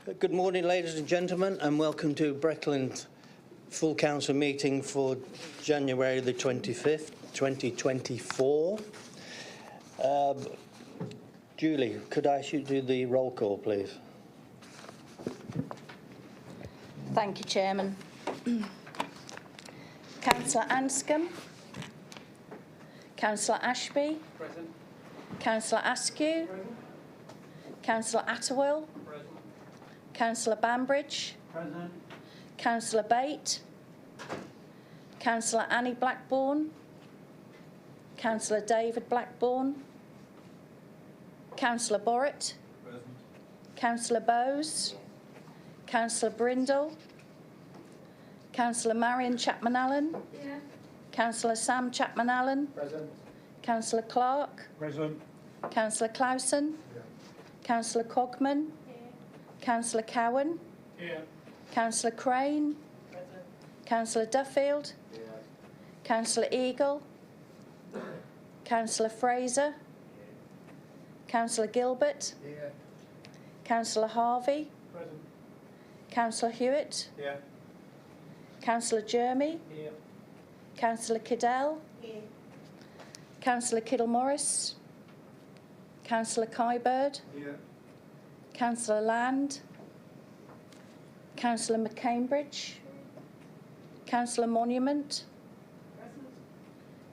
Good morning, ladies and gentlemen, and welcome to Breckland Full Council meeting for January the 25th, 2024. Julie, could I ask you to do the roll call, please? Thank you, Chairman. Councillor Anscombe. Councillor Ashby. Present. Councillor Askew. Present. Councillor Atterwill. Present. Councillor Bambridge. Present. Councillor Bate. Councillor Annie Blackburn. Councillor David Blackburn. Councillor Borrett. Present. Councillor Bowes. Councillor Brindle. Councillor Marion Chapman-Allen. Yeah. Councillor Sam Chapman-Allen. Present. Councillor Clark. Present. Councillor Clausen. Yeah. Councillor Cogman. Councillor Cowan. Here. Councillor Crane. Present. Councillor Duffield. Yeah. Councillor Eagle. Councillor Fraser. Councillor Gilbert. Here. Councillor Harvey. Present. Councillor Hewitt. Yeah. Councillor Jermy. Here. Councillor Kiddell. Here. Councillor Kiddle-Morris. Councillor Kybird. Here. Councillor Land. Councillor McCambridge. Councillor Monument. Present.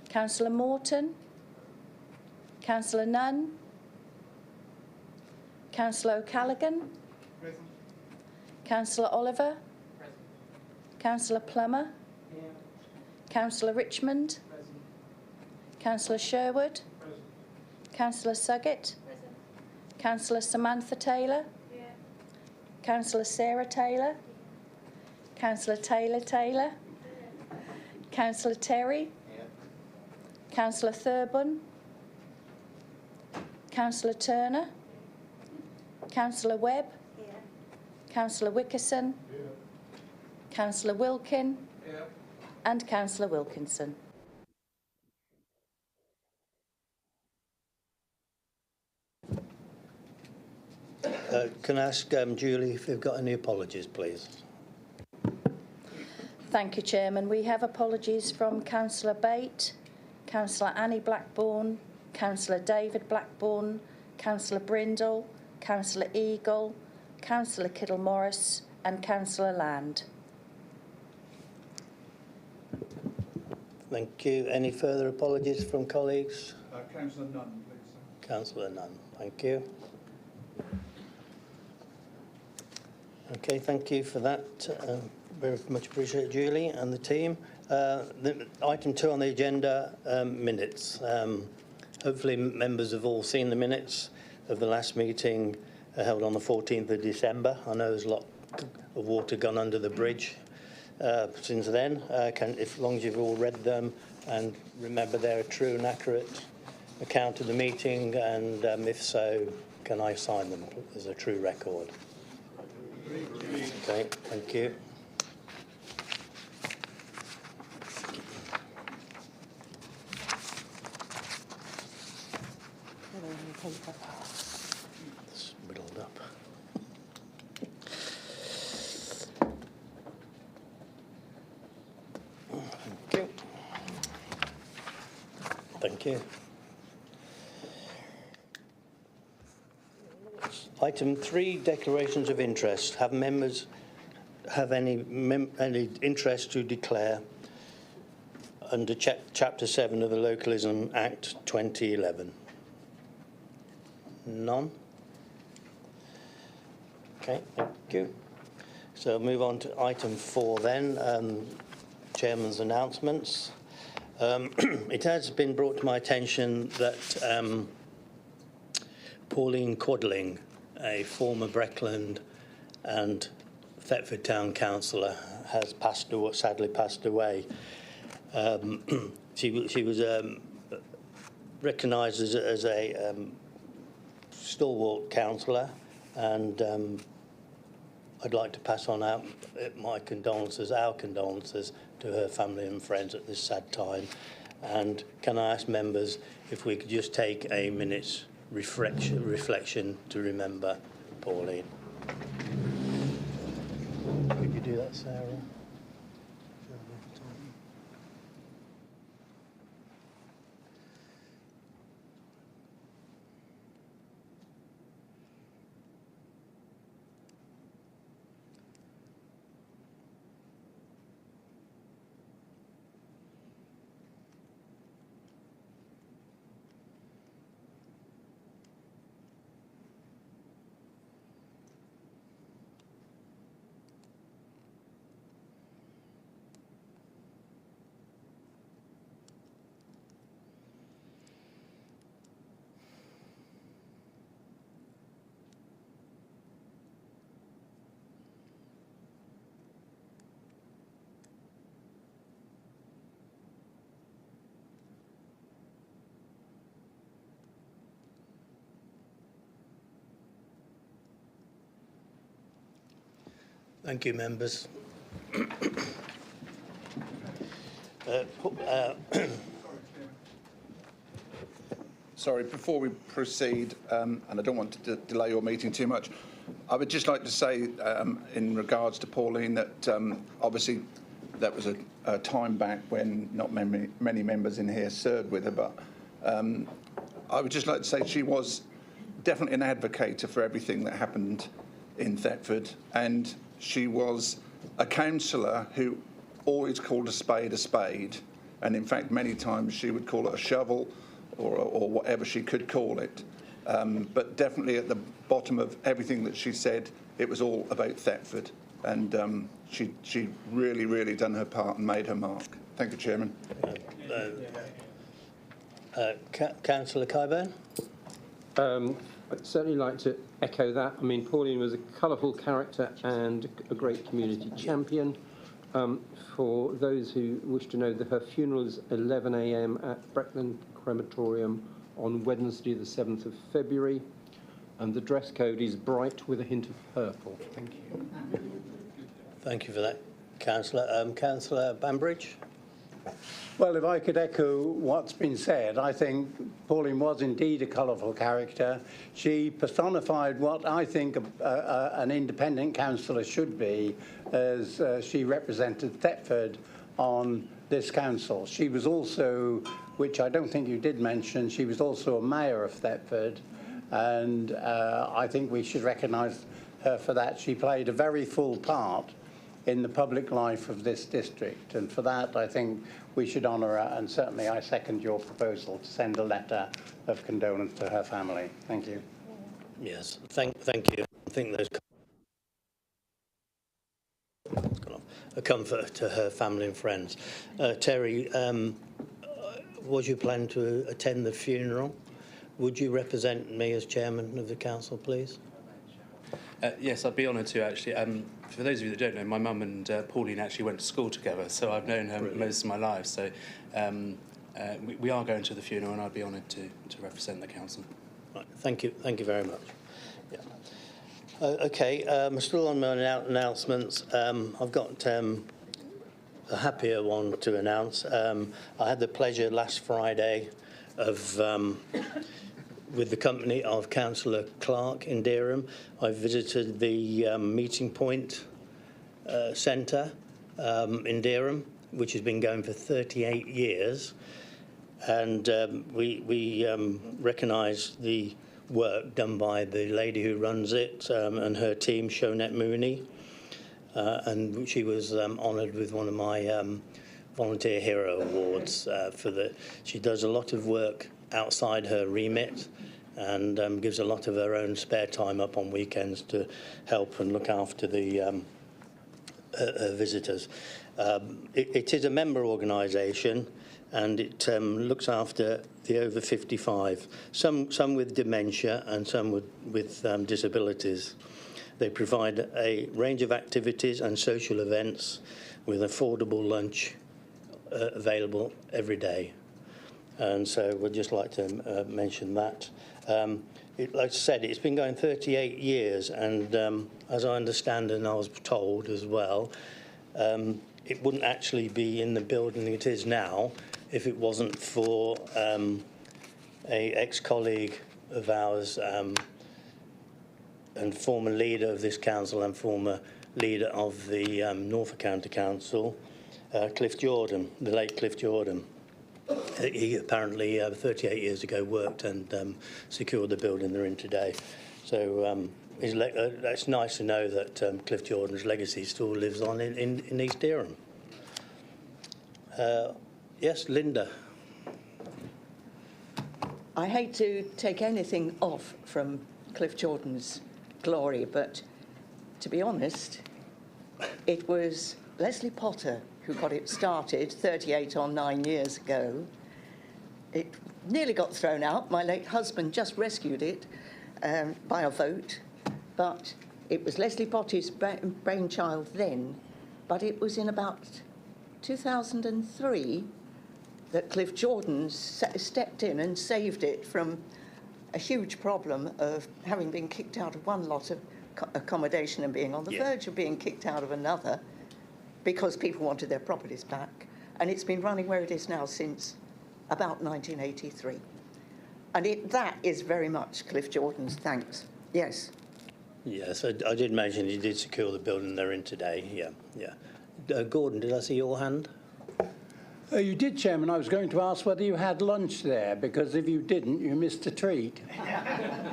Councillor Morton. Councillor Nunn. Councillor O'Callaghan. Present. Councillor Oliver. Present. Councillor Plummer. Here. Councillor Richmond. Present. Councillor Sherwood. Present. Councillor Suggett. Present. Councillor Samantha Taylor. Yeah. Councillor Sarah Taylor. Councillor Taylor. Councillor Terry. Here. Councillor Thurbun. Councillor Turner. Councillor Webb. Yeah. Councillor Wickerson. Here. Councillor Wilkin. Here. And Councillor Wilkinson. Can I ask Julie if you've got any apologies, please? Thank you, Chairman. We have apologies from Councillor Bate, Councillor Annie Blackburn, Councillor David Blackburn, Councillor Brindle, Councillor Eagle, Councillor Kiddle-Morris and Councillor Land. Thank you. Any further apologies from colleagues? Councillor Nunn, please. Councillor Nunn, thank you. Okay, thank you for that. Very much appreciate Julie and the team. Item 2 on the agenda, minutes. Hopefully members have all seen the minutes of the last meeting held on the 14th of December. I know there's a lot of water gone under the bridge since then. As long as you've all read them and remember they're a true and accurate account of the meeting, and if so, can I sign them as a true record? Okay, thank you. It's riddled up. Thank you. Thank you. Item 3, declarations of interest. Have members have any interest to declare under Chapter 7 of the Localism Act 2011? None? Okay, thank you. So I'll move on to item 4 then, Chairman's announcements. It has been brought to my attention that Pauline Quadling, a former Breckland and Thetford Town Councillor, has sadly passed away. She was recognised as a stalwart councillor, and I'd like to pass on our condolences to her family and friends at this sad time. And can I ask members if we could just take a minute's reflection to remember Pauline? do that, Sarah? Thank you, members. Sorry, before we proceed, and I don't want to delay your meeting too much, I would just like to say in regards to Pauline that obviously that was a time back when not many members in here served with her, but I would just like to say she was definitely an advocate for everything that happened in Thetford, and she was a councillor who always called a spade, and in fact many times she would call it a shovel or whatever she could call it. But definitely at the bottom of everything that she said, it was all about Thetford, and she really, really done her part and made her mark. Thank you, Chairman. Councillor Kyburn? I'd certainly like to echo that. I mean, Pauline was a colourful character and a great community champion. For those who wish to know, that her funeral is 11 a.m. at Breckland Crematorium on Wednesday, the 7th of February, and the dress code is bright with a hint of purple. Thank you. Thank you for that, Councillor. Councillor Banbridge? Well, if I could echo what's been said, I think Pauline was indeed a colourful character. She personified what I think an independent councillor should be, as she represented Thetford on this council. She was also, which I don't think you did mention, she was also a mayor of Thetford, and I think we should recognise her for that. She played a very full part in the public life of this district, and for that I think we should honour her, and certainly I second your proposal to send a letter of condolence to her family. Thank you. Yes, thank you. I think there's a comfort to her family and friends. Terry, was you planning to attend the funeral? Would you represent me as chairman of the council, please? Yes, I'd be honoured to, actually. For those of you that don't know, my mum and Pauline actually went to school together, so I've known her most of my life. So we are going to the funeral, and I'd be honoured to represent the council. Right, thank you very much. Yeah. Okay, I'm still on my announcements. I've got a happier one to announce. I had the pleasure last Friday of with the company of Councillor Clark in Dereham. I visited the Meeting Point Centre in Dereham, which has been going for 38 years. And we recognise the work done by the lady who runs it and her team, Shonette Mooney. And she was honoured with one of my Volunteer Hero Awards she does a lot of work outside her remit, and gives a lot of her own spare time up on weekends to help and look after the visitors. It is a member organisation, and it looks after the over 55, some with dementia and some with disabilities. They provide a range of activities and social events with affordable lunch available every day. And so we'd just like to mention that. Like I said, it's been going 38 years, and as I understand and I was told as well, it wouldn't actually be in the building it is now if it wasn't for a ex-colleague of ours and former leader of this council and former leader of the Norfolk County Council, Cliff Jordan, the late Cliff Jordan. He apparently 38 years ago worked and secured the building they're in today. So it's nice to know that Cliff Jordan's legacy still lives on in East Dereham. Yes, Linda. I hate to take anything off from Cliff Jordan's glory, but to be honest, it was Leslie Potter who got it started 38 or 9 years ago. It nearly got thrown out. My late husband just rescued it by a vote, but it was Leslie Potter's brainchild then. But it was in about 2003 that Cliff Jordan stepped in and saved it from a huge problem of having been kicked out of one lot of accommodation and being on the verge of being kicked out of another because people wanted their properties back. And it's been running where it is now since about 1983. And that is very much Cliff Jordan's thanks. Yes. Yes, I did mention he did secure the building they're in today. Yeah. Gordon, did I see your hand? You did, Chairman. I was going to ask whether you had lunch there, because if you didn't, you missed a treat.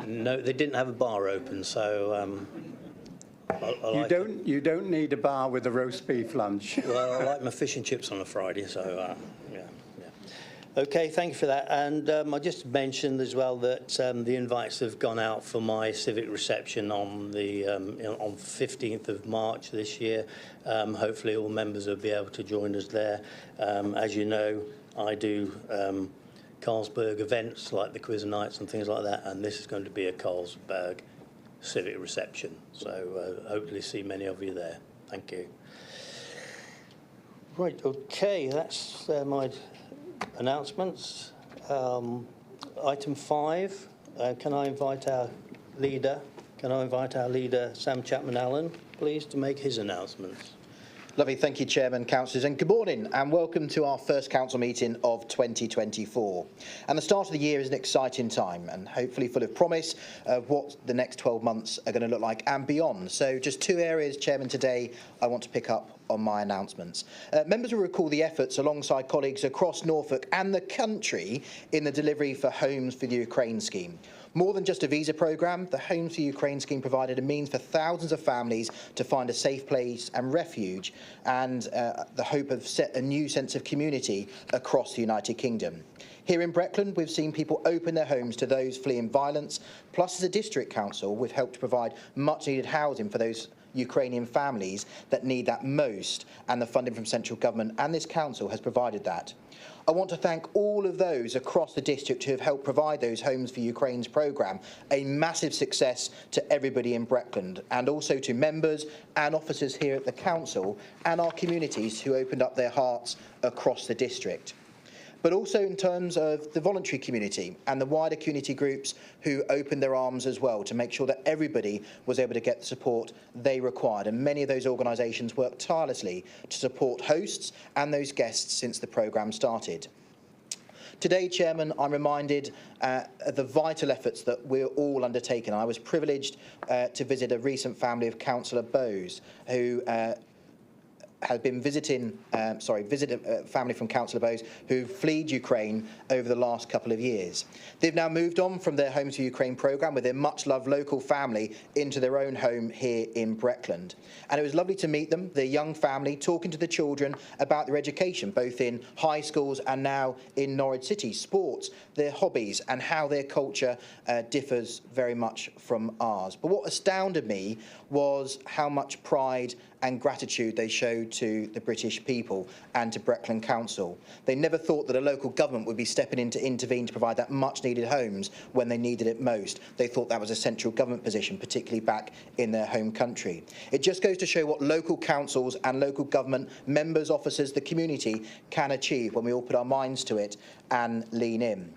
No, they didn't have a bar open, so You don't need a bar with a roast beef lunch. well, I like my fish and chips on a Friday, so yeah. Okay, thank you for that. And I just mentioned as well that the invites have gone out for my civic reception on the on 15th of March this year. Hopefully all members will be able to join us there. As you know, I do Carlsberg events like the quiz nights and things like that, and this is going to be a Carlsberg civic reception. So hopefully see many of you there. Thank you. Right, okay, that's my announcements. Item 5, can I invite our leader, Sam Chapman-Allen, please, to make his announcements. Lovely, thank you, Chairman, Councillors, and good morning and welcome to our first Council meeting of 2024. And the start of the year is an exciting time and hopefully full of promise of what the next 12 months are going to look like and beyond. So just 2 areas, Chairman, today I want to pick up on my announcements. Members will recall the efforts alongside colleagues across Norfolk and the country in the delivery for Homes for the Ukraine scheme. More than just a visa programme, the Homes for Ukraine scheme provided a means for thousands of families to find a safe place and refuge, and the hope of set a new sense of community across the United Kingdom. Here in Breckland, we've seen people open their homes to those fleeing violence, plus as a district council, we've helped to provide much needed housing for those Ukrainian families that need that most, and the funding from central government and this council has provided that. I want to thank all of those across the district who have helped provide those Homes for Ukraine's programme, a massive success to everybody in Breckland, and also to members and officers here at the council and our communities who opened up their hearts across the district. But also in terms of the voluntary community and the wider community groups who opened their arms as well to make sure that everybody was able to get the support they required. And many of those organisations worked tirelessly to support hosts and those guests since the programme started. Today, Chairman, I'm reminded of the vital efforts that we're all undertaking. I was privileged to visit a recent family of Councillor Bowes who had been visited a family from Councillor Bowes who fled Ukraine over the last couple of years. They've now moved on from their Homes for Ukraine programme with their much-loved local family into their own home here in Breckland. And it was lovely to meet them, their young family, talking to the children about their education, both in high schools and now in Norwich City, sports, their hobbies and how their culture differs very much from ours. But what astounded me was how much pride and gratitude they showed to the British people and to Breckland Council. They never thought that a local government would be stepping in to intervene to provide that much needed homes when they needed it most. They thought that was a central government position, particularly back in their home country. It just goes to show what local councils and local government members, officers, the community can achieve when we all put our minds to it and lean in.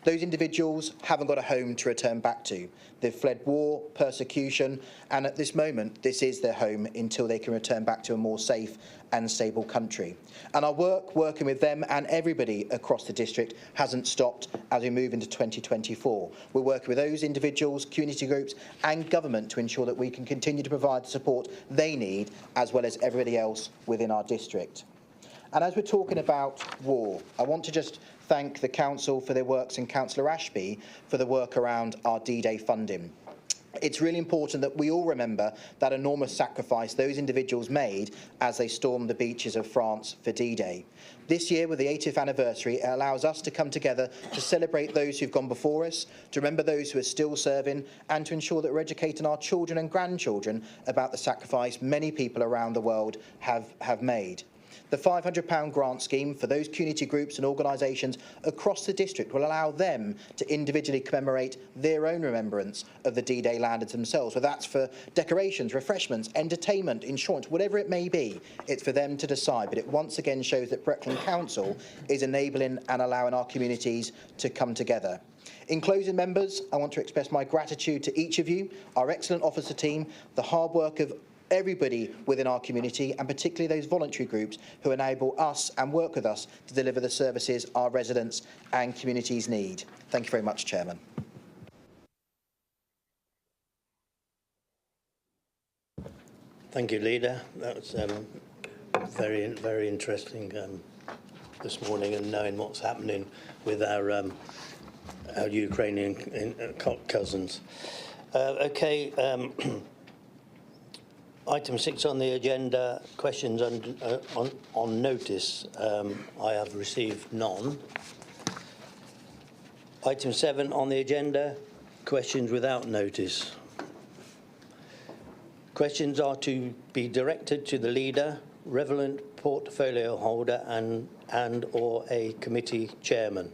Those individuals haven't got a home to return back to. They've fled war, persecution, and at this moment, this is their home until they can return back to a more safe and stable country. And our working with them and everybody across the district hasn't stopped as we move into 2024. We're working with those individuals, community groups and government to ensure that we can continue to provide the support they need, as well as everybody else within our district. And as we're talking about war, I want to just thank the Council for their works and Councillor Ashby for the work around our D-Day funding. It's really important that we all remember that enormous sacrifice those individuals made as they stormed the beaches of France for D-Day. This year, with the 80th anniversary, it allows us to come together to celebrate those who've gone before us, to remember those who are still serving, and to ensure that we're educating our children and grandchildren about the sacrifice many people around the world have made. The £500 grant scheme for those community groups and organisations across the district will allow them to individually commemorate their own remembrance of the D-Day landers themselves, whether that's for decorations, refreshments, entertainment, insurance, whatever it may be. It's for them to decide, but it once again shows that Breckland Council is enabling and allowing our communities to come together. In closing, members, I want to express my gratitude to each of you, our excellent officer team, the hard work of everybody within our community, and particularly those voluntary groups who enable us and work with us to deliver the services our residents and communities need. Thank you very much, Chairman. Thank you, Leader. That was very, very interesting this morning, and knowing what's happening with our Ukrainian cousins. Okay. Item 6 on the agenda, questions on notice. I have received none. Item 7 on the agenda, questions without notice. Questions are to be directed to the leader, relevant portfolio holder and or a committee chairman.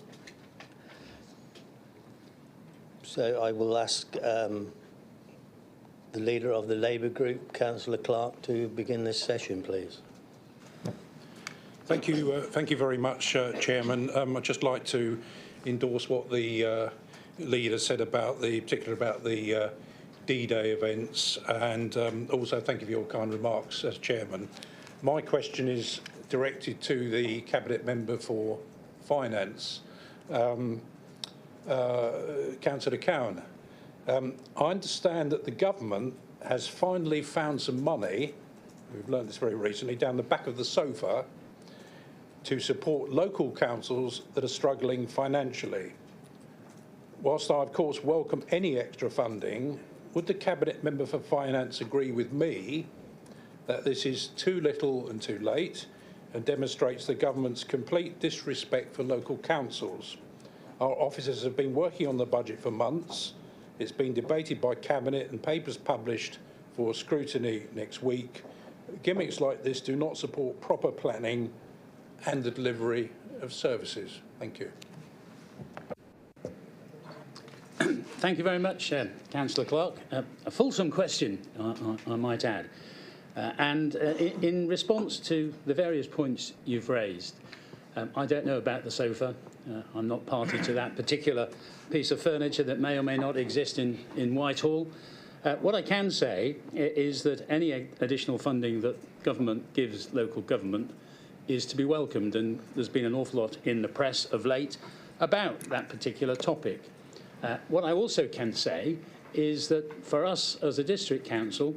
So I will ask the leader of the Labour Group, Councillor Clark, to begin this session, please. Thank you very much, Chairman. I'd just like to endorse what the leader said about particularly about the D-Day events, and also thank you for your kind remarks as Chairman. My question is directed to the Cabinet Member for Finance, Councillor Cowan. I understand that the government has finally found some money, we've learned this very recently, down the back of the sofa to support local councils that are struggling financially. Whilst I, of course, welcome any extra funding, would the Cabinet Member for Finance agree with me that this is too little and too late and demonstrates the government's complete disrespect for local councils? Our officers have been working on the budget for months. It's been debated by Cabinet and papers published for scrutiny next week. Gimmicks like this do not support proper planning and the delivery of services. Thank you. Thank you very much, Councillor Clark. A fulsome question, I might add. In response to the various points you've raised, I don't know about the sofa. I'm not party to that particular piece of furniture that may or may not exist in Whitehall. What I can say is that any additional funding that government gives local government is to be welcomed, and there's been an awful lot in the press of late about that particular topic. What I also can say is that for us as a district council,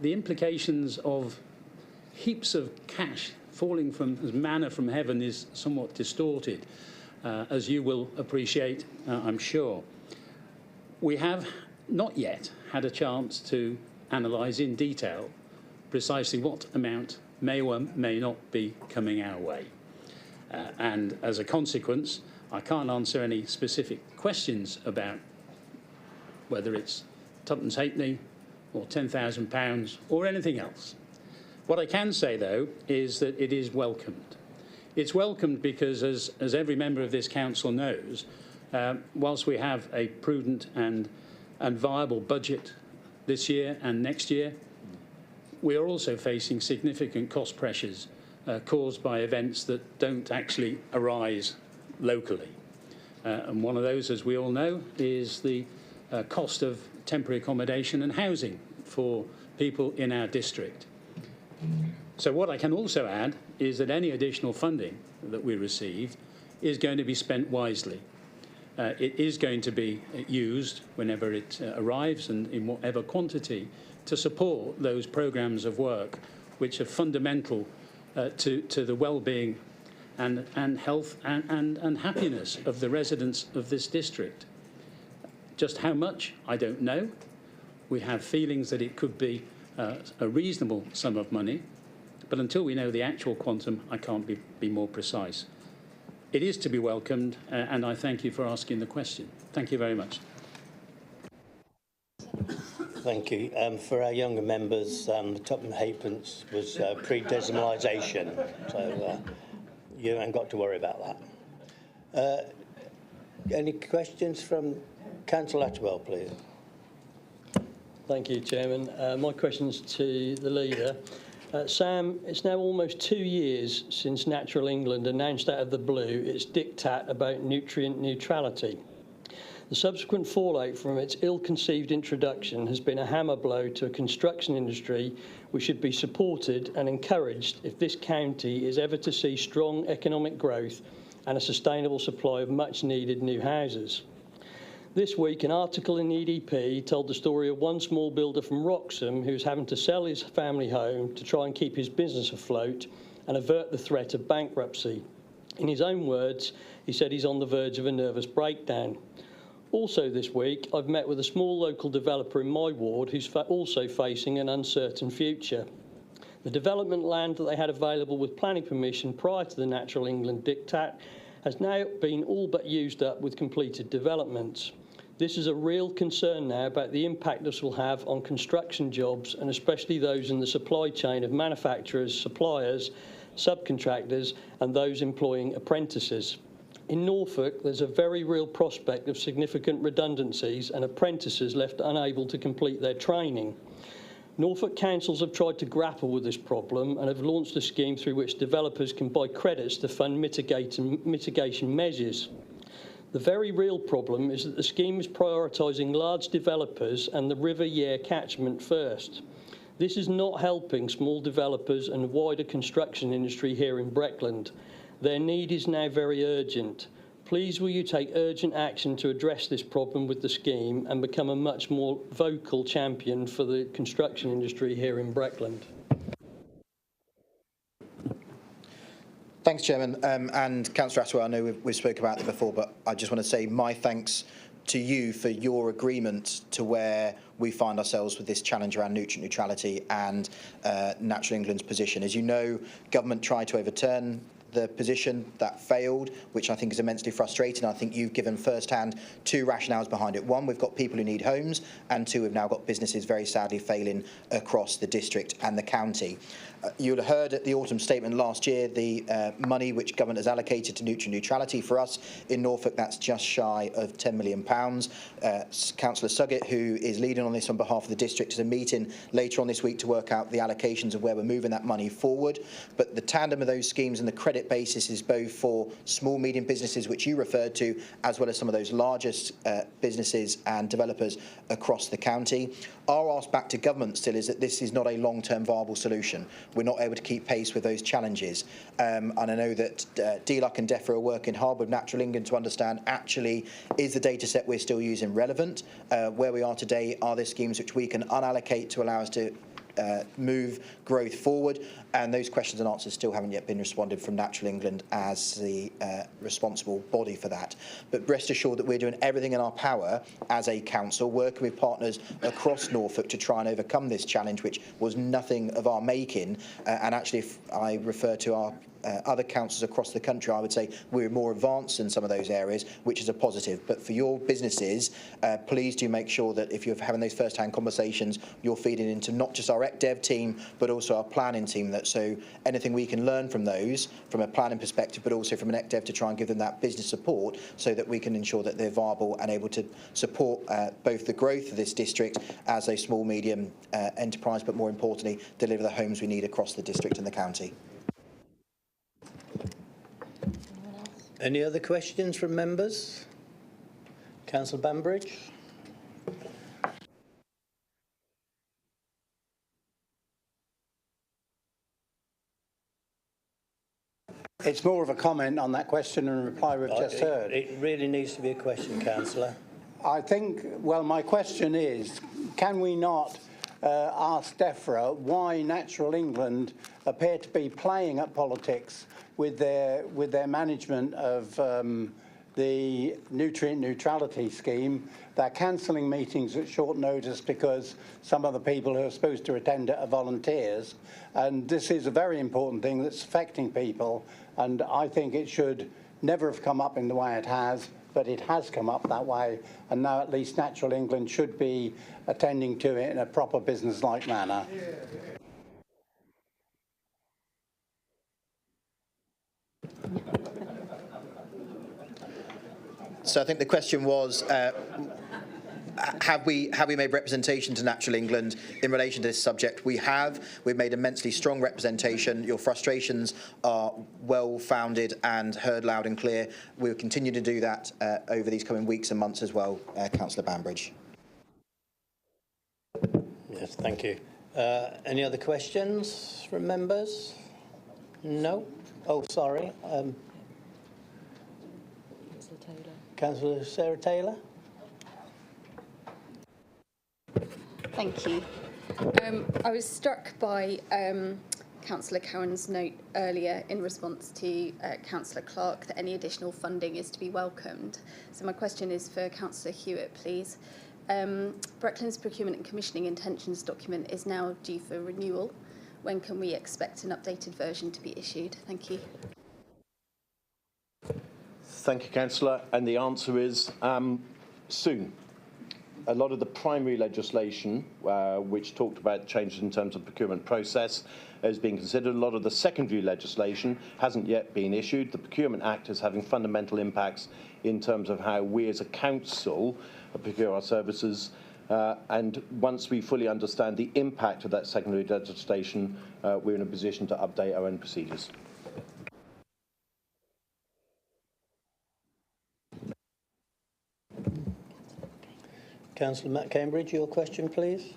the implications of heaps of cash falling as manna from heaven is somewhat distorted, as you will appreciate, I'm sure. We have not yet had a chance to analyse in detail precisely what amount may or may not be coming our way. And as a consequence, I can't answer any specific questions about whether it's tuppence halfpenny or £10,000 or anything else. What I can say, though, is that it is welcomed. It's welcomed because, as every member of this council knows, whilst we have a prudent and viable budget this year and next year, we are also facing significant cost pressures caused by events that don't actually arise locally. And one of those, as we all know, is the cost of temporary accommodation and housing for people in our district. So what I can also add is that any additional funding that we receive is going to be spent wisely. It is going to be used whenever it arrives and in whatever quantity to support those programmes of work which are fundamental to the well-being and health and happiness of the residents of this district. Just how much, I don't know. We have feelings that it could be a reasonable sum of money, but until we know the actual quantum, I can't be more precise. It is to be welcomed, and I thank you for asking the question. Thank you very much. Thank you. For our younger members, the Tottenham halfpence was pre-decimalisation, so you haven't got to worry about that. Any questions from Councillor Atwell, please? Thank you, Chairman. My question's to the leader. Sam, it's now almost 2 years since Natural England announced out of the blue its diktat about nutrient neutrality. The subsequent fallout from its ill-conceived introduction has been a hammer blow to a construction industry which should be supported and encouraged if this county is ever to see strong economic growth and a sustainable supply of much-needed new houses. This week, an article in the EDP told the story of one small builder from Wroxham who was having to sell his family home to try and keep his business afloat and avert the threat of bankruptcy. In his own words, he said he's on the verge of a nervous breakdown. Also this week, I've met with a small local developer in my ward who's also facing an uncertain future. The development land that they had available with planning permission prior to the Natural England diktat has now been all but used up with completed developments. This is a real concern now about the impact this will have on construction jobs, and especially those in the supply chain of manufacturers, suppliers, subcontractors and those employing apprentices. In Norfolk, there's a very real prospect of significant redundancies and apprentices left unable to complete their training. Norfolk councils have tried to grapple with this problem and have launched a scheme through which developers can buy credits to fund mitigation measures. The very real problem is that the scheme is prioritising large developers and the River Yare catchment first. This is not helping small developers and the wider construction industry here in Breckland. Their need is now very urgent. Please will you take urgent action to address this problem with the scheme and become a much more vocal champion for the construction industry here in Breckland? Thanks, Chairman. And Councillor Atwell, I know we've spoken about it before, but I just want to say my thanks to you for your agreement to where we find ourselves with this challenge around nutrient neutrality and Natural England's position. As you know, government tried to overturn the position that failed, which I think is immensely frustrating. I think you've given firsthand two rationales behind it. One, we've got people who need homes, and two, we've now got businesses very sadly failing across the district and the county. You'll have heard at the autumn statement last year the money which government has allocated to nutrient neutrality. For us in Norfolk, that's just shy of £10 million. Councillor Suggett, who is leading on this on behalf of the district, has a meeting later on this week to work out the allocations of where we're moving that money forward. But the tandem of those schemes and the credit basis is both for small, medium businesses, which you referred to, as well as some of those largest businesses and developers across the county. Our ask back to government still is that this is not a long-term viable solution. We're not able to keep pace with those challenges. And I know that DLUC and DEFRA are working hard with Natural England to understand actually is the data set we're still using relevant? Where we are today, are there schemes which we can unallocate to allow us to move growth forward? And those questions and answers still haven't yet been responded from Natural England as the responsible body for that. But rest assured that we're doing everything in our power as a council, working with partners across Norfolk to try and overcome this challenge, which was nothing of our making. And actually, if I refer to our other councils across the country, I would say we're more advanced in some of those areas, which is a positive. But for your businesses, please do make sure that if you're having those first-hand conversations, you're feeding into not just our ECDev team, but also our planning team. So anything we can learn from those, from a planning perspective, but also from an ECDev to try and give them that business support so that we can ensure that they're viable and able to support both the growth of this district as a small, medium enterprise, but more importantly, deliver the homes we need across the district and the county. Any other questions from members? Councillor Banbridge. It's more of a comment on that question and reply we've just heard. It really needs to be a question, Councillor. I think, well, my question is, can we not ask DEFRA why Natural England appear to be playing at politics with their management of the nutrient neutrality scheme? They're cancelling meetings at short notice because some of the people who are supposed to attend it are volunteers. And this is a very important thing that's affecting people. And I think it should never have come up in the way it has, but it has come up that way. And now at least Natural England should be attending to it in a proper business-like manner. So I think the question was, have we made representation to Natural England in relation to this subject? We have. We've made immensely strong representation. Your frustrations are well-founded and heard loud and clear. We will continue to do that over these coming weeks and months as well, Councillor Banbridge. Yes, thank you. Any other questions from members? No? Oh, sorry. Councillor Sarah Taylor. Thank you. I was struck by Councillor Cowan's note earlier in response to Councillor Clark that any additional funding is to be welcomed. So my question is for Councillor Hewitt, please. Breckland's procurement and commissioning intentions document is now due for renewal. When can we expect an updated version to be issued? Thank you. Thank you, Councillor. And the answer is soon. A lot of the primary legislation, which talked about changes in terms of procurement process, is being considered. A lot of the secondary legislation hasn't yet been issued. The Procurement Act is having fundamental impacts in terms of how we as a council procure our services. And once we fully understand the impact of that secondary legislation, we're in a position to update our own procedures. Councillor Matt Cambridge, your question, please.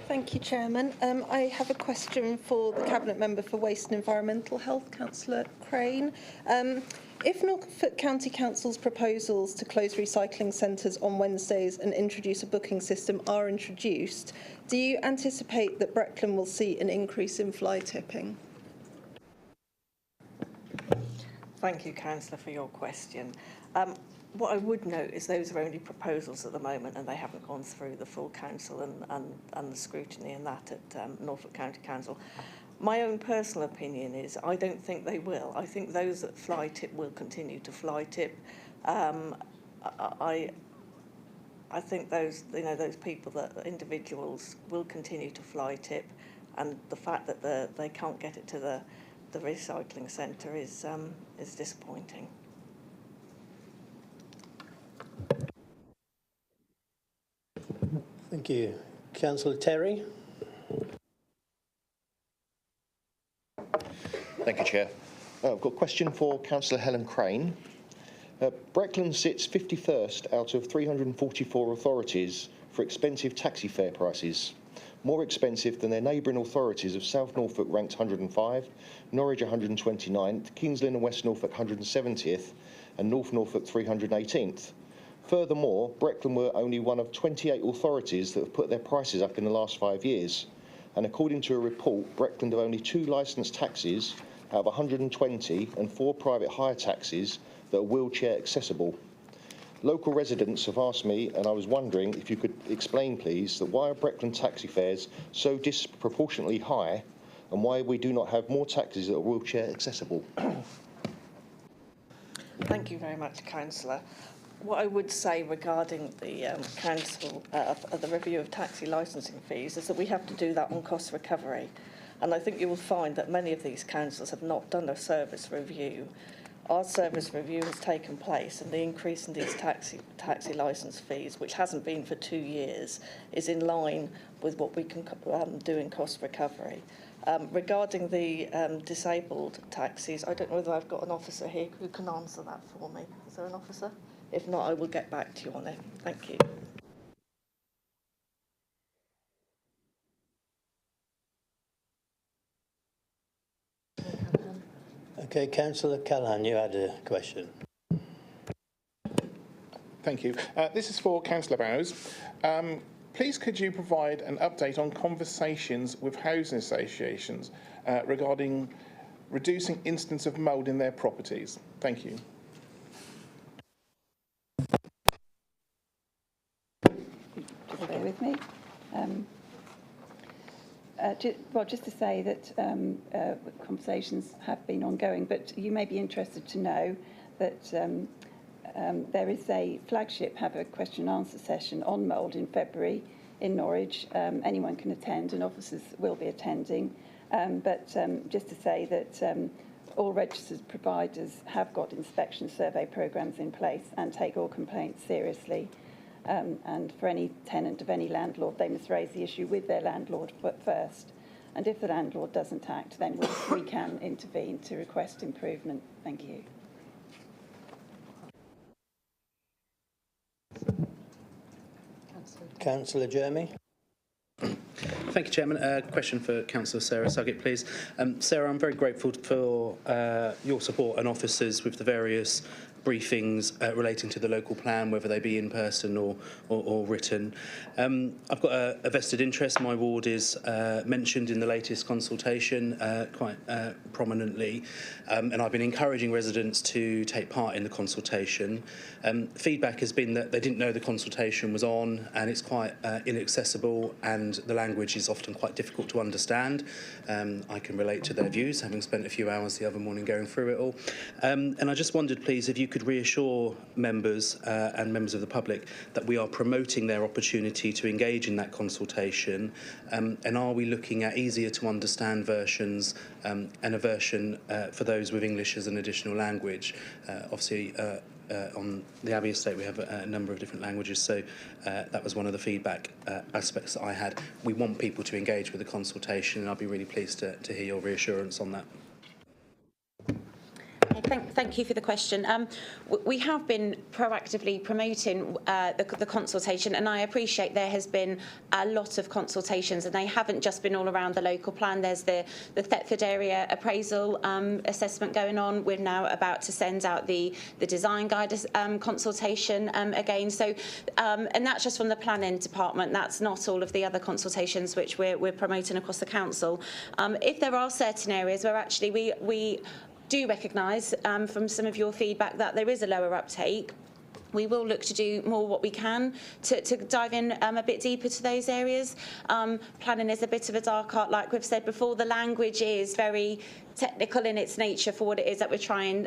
Thank you, Chairman. I have a question for the Cabinet Member for Waste and Environmental Health, Councillor Crane. If Norfolk County Council's proposals to close recycling centres on Wednesdays and introduce a booking system are introduced, do you anticipate that Breckland will see an increase in fly tipping? Thank you, Councillor, for your question. What I would note is those are only proposals at the moment and they haven't gone through the full council and the scrutiny and that at Norfolk County Council. My own personal opinion is I don't think they will. I think those that fly tip will continue to fly tip. I think those people, that individuals, will continue to fly tip, and the fact that they can't get it to the recycling centre is disappointing. Thank you. Councillor Terry. Thank you, Chair. I've got a question for Councillor Helen Crane. Breckland sits 51st out of 344 authorities for expensive taxi fare prices, more expensive than their neighbouring authorities of South Norfolk ranked 105, Norwich 129th, Kings Lynn and West Norfolk 170th, and North Norfolk 318th. Furthermore, Breckland were only one of 28 authorities that have put their prices up in the last 5 years. And according to a report, Breckland have only 2 licensed taxis out of 120 and 4 private hire taxis that are wheelchair accessible. Local residents have asked me, and I was wondering if you could explain, please, that why are Breckland taxi fares so disproportionately high, and why we do not have more taxis that are wheelchair accessible? Thank you very much, Councillor. What I would say regarding the council, the review of taxi licensing fees, is that we have to do that on cost recovery. And I think you will find that many of these councils have not done a service review. Our service review has taken place, and the increase in these taxi licence fees, which hasn't been for 2 years, is in line with what we can do in cost recovery. Regarding the disabled taxis, I don't know whether I've got an officer here who can answer that for me. Is there an officer? If not, I will get back to you on it. Thank you. Okay, Councillor Callaghan, you had a question. Thank you. This is for Councillor Bowes. Please could you provide an update on conversations with housing associations regarding reducing incidents of mould in their properties? Thank you. Just bear with me. Just to say that conversations have been ongoing, but you may be interested to know that there is a flagship have a question and answer session on mould in February in Norwich. Anyone can attend and officers will be attending. Just to say that all registered providers have got inspection survey programmes in place and take all complaints seriously. And for any tenant of any landlord, they must raise the issue with their landlord first. And if the landlord doesn't act, then we can intervene to request improvement. Thank you. Councillor Jeremy. Thank you, Chairman. A question for Councillor Sarah Suggett, please. Sarah, I'm very grateful for your support and officers with the various briefings relating to the local plan, whether they be in person or written. I've got a vested interest. My ward is mentioned in the latest consultation quite prominently, and I've been encouraging residents to take part in the consultation. Feedback has been that they didn't know the consultation was on, and it's quite inaccessible, and the language is often quite difficult to understand. I can relate to their views, having spent a few hours the other morning going through it all. And I just wondered, please, if you could reassure members and members of the public that we are promoting their opportunity to engage in that consultation, and are we looking at easier to understand versions and a version for those with English as an additional language. Obviously, on the Abbey estate we have a number of different languages, so that was one of the feedback aspects that I had. We want people to engage with the consultation, and I'll be really pleased to hear your reassurance on that. Thank you for the question. We have been proactively promoting the consultation, and I appreciate there has been a lot of consultations, and they haven't just been all around the local plan. There's the Thetford area appraisal assessment going on. We're now about to send out the design guide consultation again. So, and that's just from the planning department. That's not all of the other consultations which we're promoting across the council. If there are certain areas where actually we do recognise from some of your feedback that there is a lower uptake, we will look to do more what we can to dive in a bit deeper to those areas. Planning is a bit of a dark art, like we've said before. The language is very technical in its nature for what it is that we're trying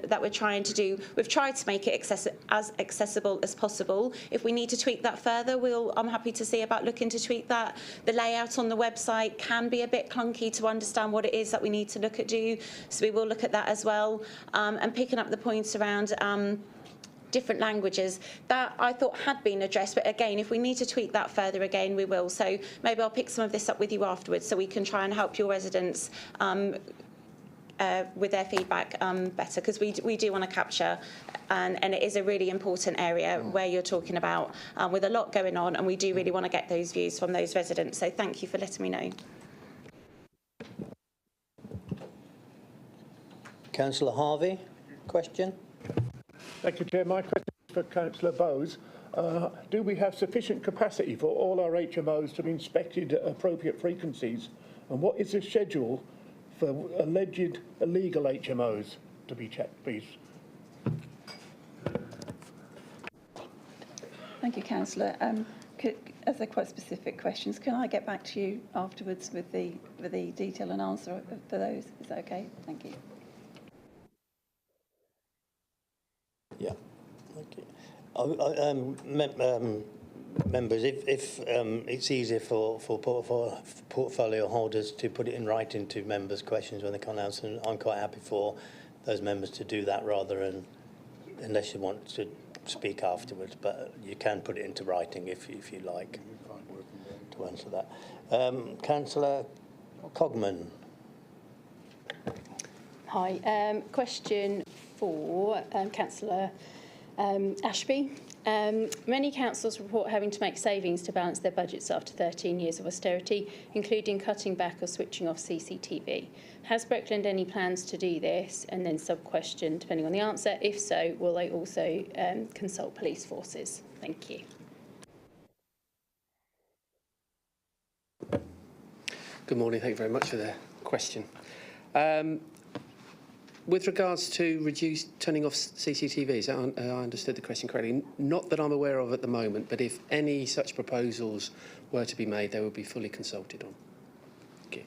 to do. We've tried to make it as accessible as possible. If we need to tweak that further, I'm happy to see about looking to tweak that. The layout on the website can be a bit clunky to understand what it is that we need to look at do, so we will look at that as well. And picking up the points around different languages that I thought had been addressed, but again, if we need to tweak that further again, we will. So maybe I'll pick some of this up with you afterwards, so we can try and help your residents with their feedback better, because we do want to capture, and it is a really important area where you're talking about with a lot going on, and we do really want to get those views from those residents. So thank you for letting me know. Councillor Harvey, question? Thank you, Chair. My question is for Councillor Bowes. Do we have sufficient capacity for all our HMOs to be inspected at appropriate frequencies? And what is the schedule for alleged illegal HMOs to be checked, please? Thank you, Councillor. As they're quite specific questions, can I get back to you afterwards with the detail and answer for those? Is that okay? Thank you. Yeah. Okay. Members, if it's easier for portfolio holders to put it in writing to members' questions when they can't answer, I'm quite happy for those members to do that rather than, unless you want to speak afterwards, but you can put it into writing if you like to answer that. Councillor Cogman. Hi. Question for Councillor Ashby. Many councils report having to make savings to balance their budgets after 13 years of austerity, including cutting back or switching off CCTV. Has Breckland any plans to do this? And then sub-question, depending on the answer, if so, will they also consult police forces? Thank you. Good morning. Thank you very much for the question. With regards to turning off CCTVs, I understood the question correctly. Not that I'm aware of at the moment, but if any such proposals were to be made, they would be fully consulted on. Thank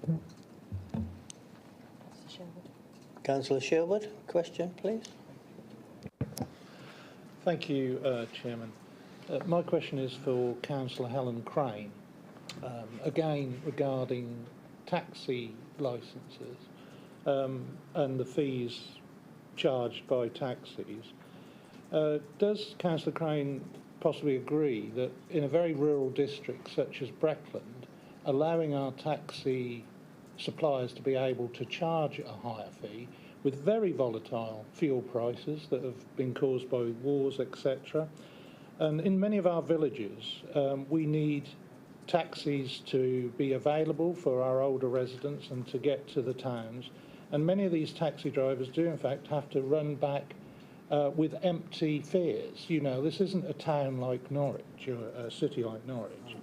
you. Councillor Sherwood, question, please. Thank you, Chairman. My question is for Councillor Helen Crane. Again, regarding taxi licences. And the fees charged by taxis. Does Councillor Crane possibly agree that in a very rural district such as Breckland, allowing our taxi suppliers to be able to charge a higher fee with very volatile fuel prices that have been caused by wars, etc. And in many of our villages, we need taxis to be available for our older residents and to get to the towns. And many of these taxi drivers do, in fact, have to run back with empty fares. You know, this isn't a town like Norwich or a city like Norwich.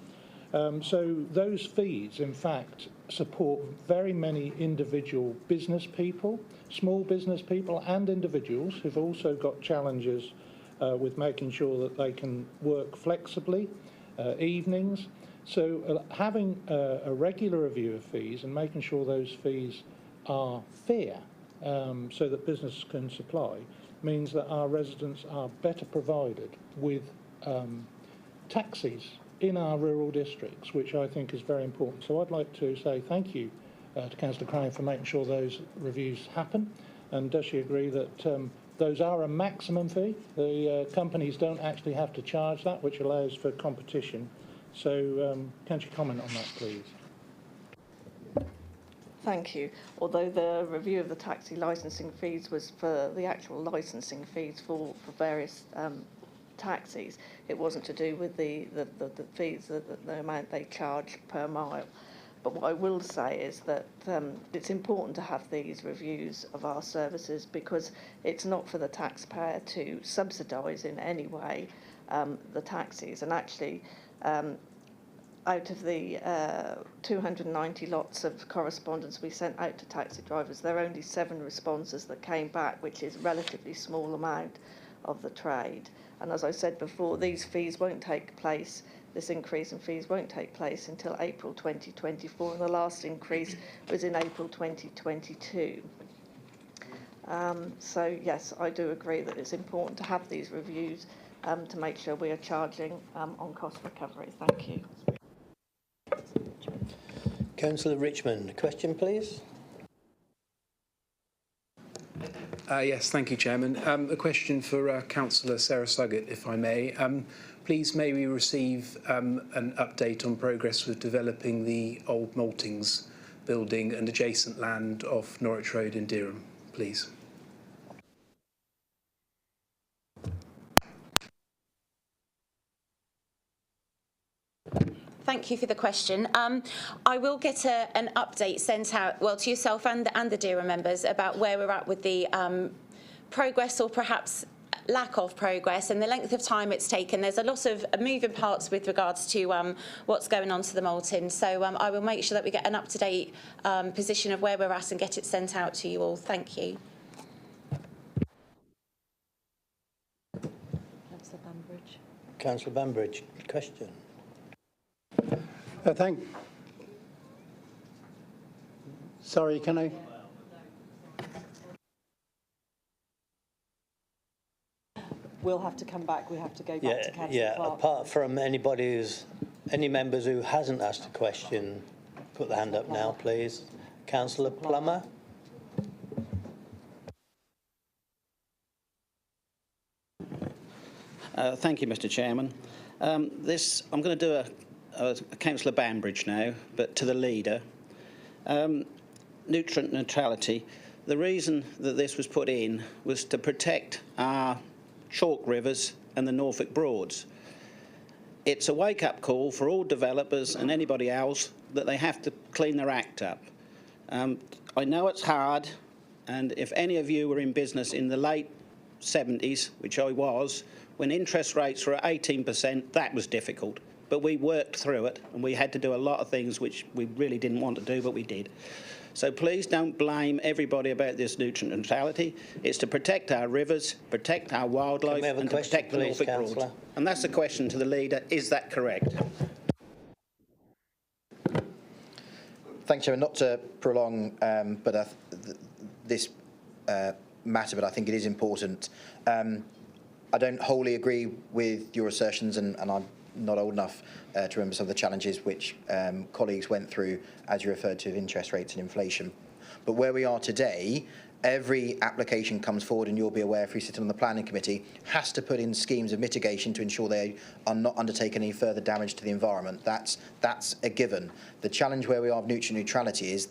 So those fees, in fact, support very many individual business people, small business people and individuals who've also got challenges with making sure that they can work flexibly, evenings. So having a regular review of fees and making sure those fees are fair so that business can supply means that our residents are better provided with taxis in our rural districts, which I think is very important. So I'd like to say thank you to Councillor Crane for making sure those reviews happen. And does she agree that those are a maximum fee? The companies don't actually have to charge that, which allows for competition. So can she comment on that, please? Thank you. Although the review of the taxi licensing fees was for the actual licensing fees for various taxis, it wasn't to do with the fees, the amount they charge per mile. But what I will say is that it's important to have these reviews of our services because it's not for the taxpayer to subsidise in any way the taxis. And actually, out of the 290 lots of correspondence we sent out to taxi drivers, there are only 7 responses that came back, which is a relatively small amount of the trade. And as I said before, these fees won't take place, this increase in fees won't take place until April 2024, and the last increase was in April 2022. So yes, I do agree that it's important to have these reviews to make sure we are charging on cost recovery. Thank you. Councillor Richmond, question please. Yes, thank you, Chairman. A question for Councillor Sarah Suggett, if I may. Please may we receive an update on progress with developing the old Maltings building and adjacent land off Norwich Road in Dereham, please. Thank you for the question. I will get an update sent out, well, to yourself and the Dereham members about where we're at with the progress or perhaps lack of progress and the length of time it's taken. There's a lot of moving parts with regards to what's going on to the Maltings. So I will make sure that we get an up-to-date position of where we're at and get it sent out to you all. Thank you. Councillor Bambridge. Councillor Bambridge, question. Sorry, can I? We'll have to come back. We have to go back to Councillor Clark. Apart from any members who hasn't asked a question, put the hand up now, please. Councillor Plummer. Thank you, Mr. Chairman. I'm going to do a Councillor Bambridge now, but to the leader. Nutrient neutrality. the reason that this was put in was to protect our chalk rivers and the Norfolk Broads. It's a wake-up call for all developers and anybody else that they have to clean their act up. I know it's hard, and if any of you were in business in the late 70s, which I was, when interest rates were at 18%, that was difficult. But we worked through it, and we had to do a lot of things which we really didn't want to do, but we did. So please don't blame everybody about this nutrient neutrality. It's to protect our rivers, protect our wildlife, and to protect the Norfolk Broads. And that's the question to the leader. Is that correct? Thanks, Chairman. Not to prolong this matter, but I think it is important. I don't wholly agree with your assertions, and I'm not old enough to remember some of the challenges which colleagues went through, as you referred to, of interest rates and inflation. But where we are today, every application comes forward, and you'll be aware if you sit on the planning committee, has to put in schemes of mitigation to ensure they are not undertaking any further damage to the environment. That's a given. The challenge where we are of nutrient neutrality is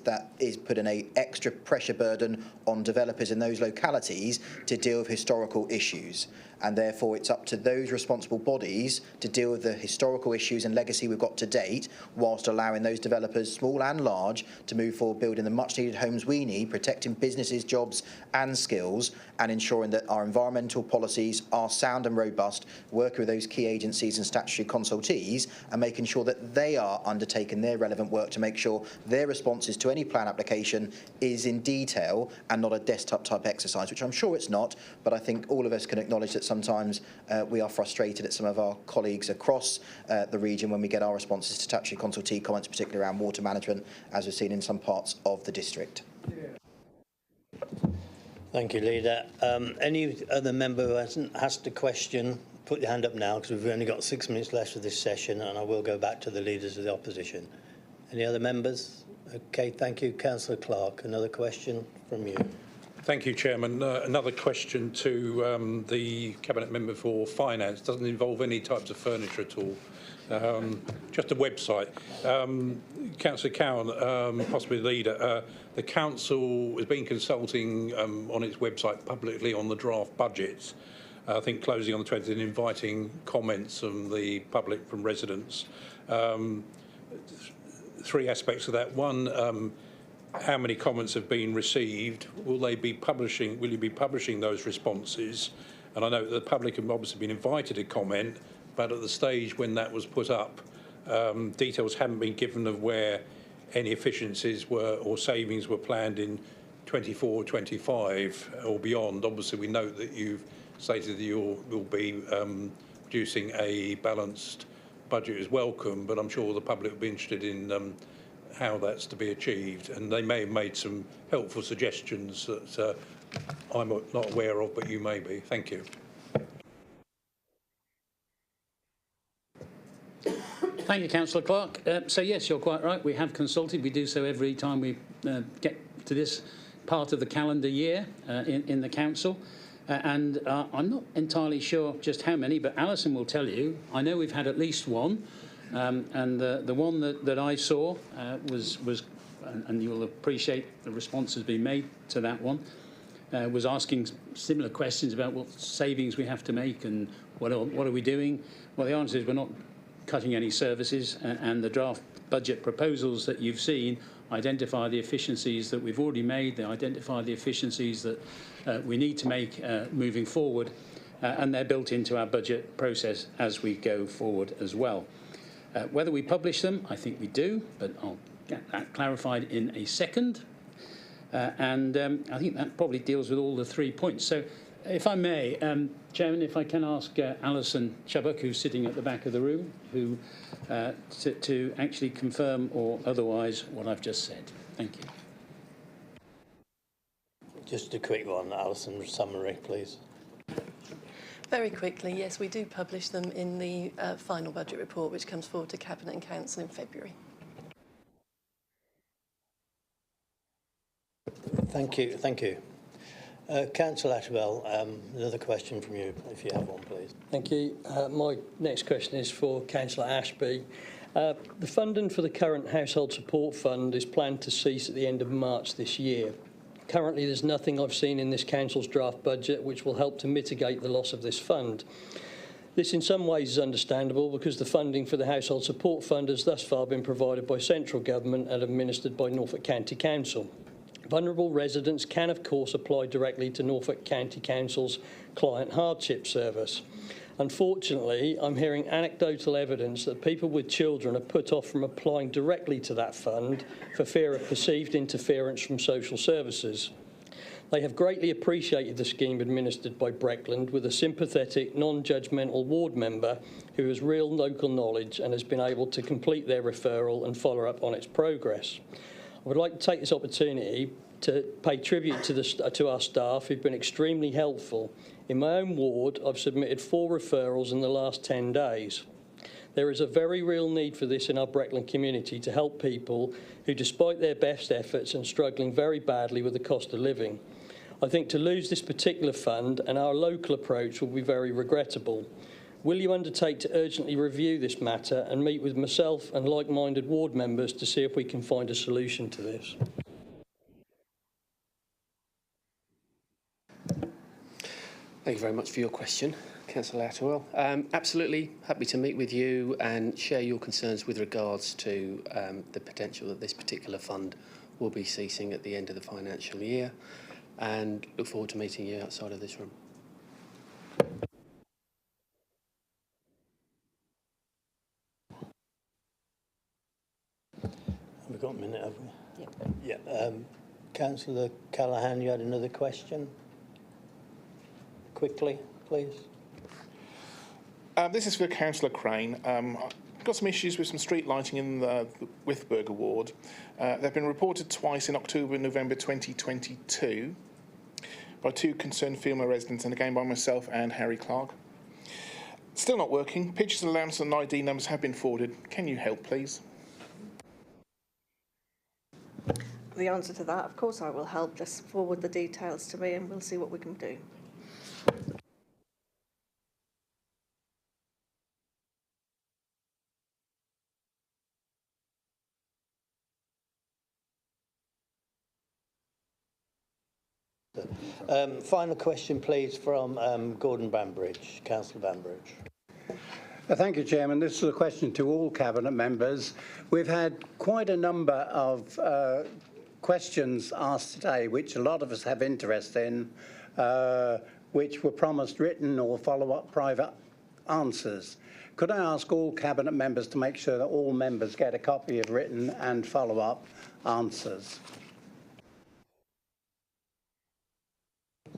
putting an extra pressure burden on developers in those localities to deal with historical issues. And therefore it's up to those responsible bodies to deal with the historical issues and legacy we've got to date, whilst allowing those developers, small and large, to move forward building the much needed homes we need, protecting businesses, jobs and skills, and ensuring that our environmental policies are sound and robust, working with those key agencies and statutory consultees, and making sure that they are undertaking their relevant work to make sure their responses to any plan application is in detail and not a desktop type exercise, which I'm sure it's not, but I think all of us can acknowledge that sometimes we are frustrated at some of our colleagues across the region when we get our responses to statutory consultee comments, particularly around water management, as we've seen in some parts of the district. Thank you, Leader. Any other member who hasn't asked a question, put your hand up now, because we've only got 6 minutes left of this session, and I will go back to the leaders of the opposition. Any other members? Okay, thank you. Councillor Clark, another question from you. Thank you, Chairman. Another question to the Cabinet Member for Finance. Doesn't involve any types of furniture at all. Just a website. Councillor Cowan, possibly the leader, the council has been consulting on its website publicly on the draft budgets. I think closing on the 20th and inviting comments from the public, from residents. Three aspects of that. One, how many comments have been received? Will you be publishing those responses? And I know that the public have obviously been invited to comment, but at the stage when that was put up, details haven't been given of where any efficiencies were or savings were planned in 24, 25 or beyond. Obviously, we note that you've stated that you will be producing a balanced budget is welcome, but I'm sure the public will be interested in how that's to be achieved, and they may have made some helpful suggestions that I'm not aware of, but you may be. Thank you. Thank you, Councillor Clark. So yes, you're quite right. We have consulted. We do so every time we get to this part of the calendar year in the council. And I'm not entirely sure just how many, but Alison will tell you. I know we've had at least one. And the one that I saw was, and you'll appreciate the response has been made to that one, was asking similar questions about what savings we have to make and what are we doing. Well, the answer is we're not cutting any services, and the draft budget proposals that you've seen identify the efficiencies that we've already made. They identify the efficiencies that we need to make moving forward, and they're built into our budget process as we go forward as well. Whether we publish them, I think we do, but I'll get that clarified in a second. And I think that probably deals with all the 3 points. So if I may, Chairman, if I can ask Alison Chubbuck, who's sitting at the back of the room, to actually confirm or otherwise what I've just said. Thank you. Just a quick one, Alison, summary, please. Very quickly, yes, we do publish them in the final budget report, which comes forward to Cabinet and Council in February. Thank you. Thank you. Councillor Ashwell, another question from you, if you have one, please. Thank you. My next question is for Councillor Ashby. The funding for the current Household Support Fund is planned to cease at the end of March this year. Currently, there's nothing I've seen in this council's draft budget which will help to mitigate the loss of this fund. This in some ways is understandable because the funding for the Household Support Fund has thus far been provided by central government and administered by Norfolk County Council. Vulnerable residents can of course apply directly to Norfolk County Council's Client Hardship Service. Unfortunately, I'm hearing anecdotal evidence that people with children are put off from applying directly to that fund for fear of perceived interference from social services. They have greatly appreciated the scheme administered by Breckland with a sympathetic, non-judgmental ward member who has real local knowledge and has been able to complete their referral and follow up on its progress. I would like to take this opportunity to pay tribute to our staff who've been extremely helpful. In my own ward, I've submitted 4 referrals in the last 10 days. There is a very real need for this in our Breckland community to help people who, despite their best efforts, are struggling very badly with the cost of living. I think to lose this particular fund and our local approach will be very regrettable. Will you undertake to urgently review this matter and meet with myself and like-minded ward members to see if we can find a solution to this? Thank you very much for your question, Councillor Atterwell. Absolutely happy to meet with you and share your concerns with regards to the potential that this particular fund will be ceasing at the end of the financial year, and look forward to meeting you outside of this room. We've got a minute, have we? Yeah. Councillor Callaghan, you had another question? Quickly, please. This is for Councillor Crane. I've got some issues with some street lighting in the Withburger ward. They've been reported twice in October and November 2022 by 2 concerned female residents and again by myself and Harry Clark. Still not working. Pictures of lamps and ID numbers have been forwarded. Can you help, please? The answer to that, of course I will help. Just forward the details to me and we'll see what we can do. Final question, please, from Gordon Banbridge, Councillor Banbridge. Thank you, Chairman. This is a question to all Cabinet members. We've had quite a number of questions asked today, which a lot of us have interest in, which were promised written or follow-up private answers. Could I ask all Cabinet members to make sure that all members get a copy of written and follow-up answers?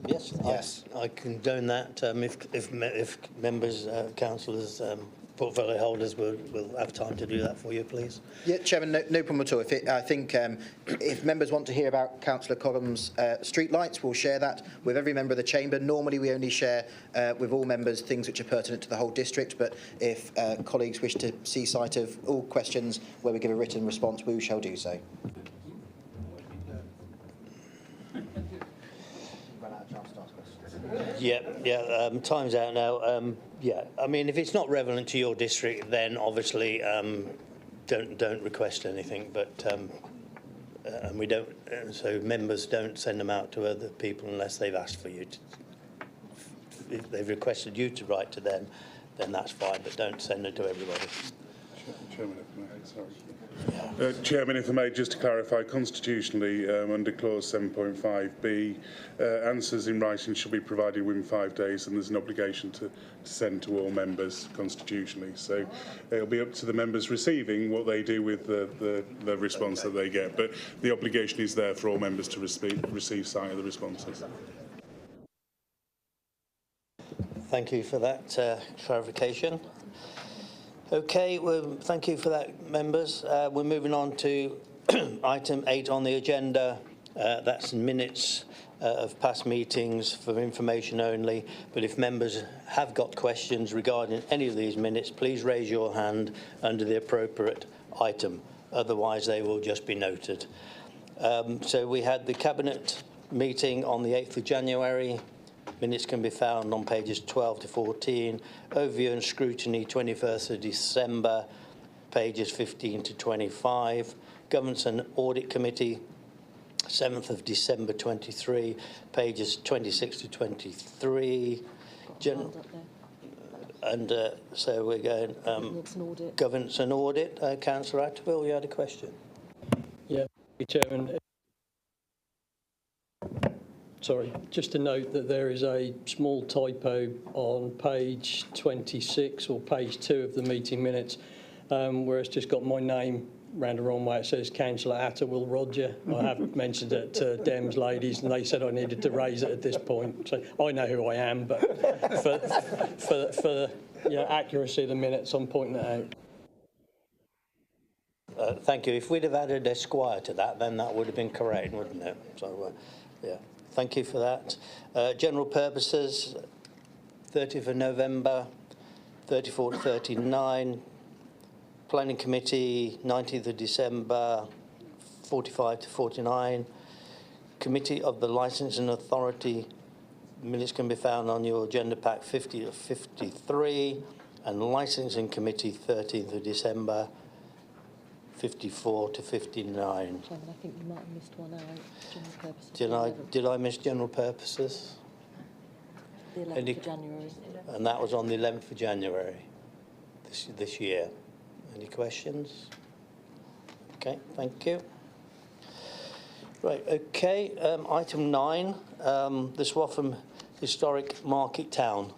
Yes, I condone that. If members, councillors, portfolio holders will have time to do that for you, please. Yeah, Chairman, no problem at all. I think if members want to hear about Councillor Cobham's street lights, we'll share that with every member of the chamber. Normally, we only share with all members things which are pertinent to the whole district, but if colleagues wish to see sight of all questions where we give a written response, we shall do so. Time's out now. I mean, if it's not relevant to your district, then obviously don't request anything. But and we don't. So members don't send them out to other people unless they've asked for you. If they've requested you to write to them, then that's fine. But don't send it to everybody. Chairman, if I may, sorry. Chairman, if I may, just to clarify, constitutionally, under clause 7.5b, answers in writing shall be provided within 5 days, and there's an obligation to send to all members constitutionally. So it'll be up to the members receiving what they do with the response that they get. But the obligation is there for all members to receive sight of the responses. Thank you for that clarification. Okay, well, thank you for that, members. We're moving on to item 8 on the agenda. That's minutes of past meetings for information only. But if members have got questions regarding any of these minutes, please raise your hand under the appropriate item. Otherwise, they will just be noted. So we had the Cabinet meeting on the 8th of January. Minutes can be found on pages 12 to 14. Overview and scrutiny, 21st of December, pages 15 to 25. Governance and Audit Committee, 7th of December 23, pages 26 to 23. So we're going governance and audit. Councillor Atterwell, you had a question? Yeah, Chairman. Sorry, just to note that there is a small typo on page 26 or page 2 of the meeting minutes, where it's just got my name round the wrong way. It says Councillor Atterwell Roger. I have mentioned it to Dems ladies, and they said I needed to raise it at this point. So I know who I am, but for accuracy of the minutes, I'm pointing it out. Thank you. If we'd have added Esquire to that, then that would have been correct, wouldn't it? So, yeah. Thank you for that. General purposes, 30th of November, 34 to 39. Planning Committee, 19th of December, 45 to 49. Committee of the Licensing Authority, minutes can be found on your agenda pack 50 to 53. And Licensing Committee, 13th of December, 54 to 59. Chairman, I think you might have missed one out. General purposes. Did I miss general purposes? The 11th of January. And that was on the 11th of January this year. Any questions? Okay, thank you. Right, okay. Item 9, the Swaffham Historic Market Town.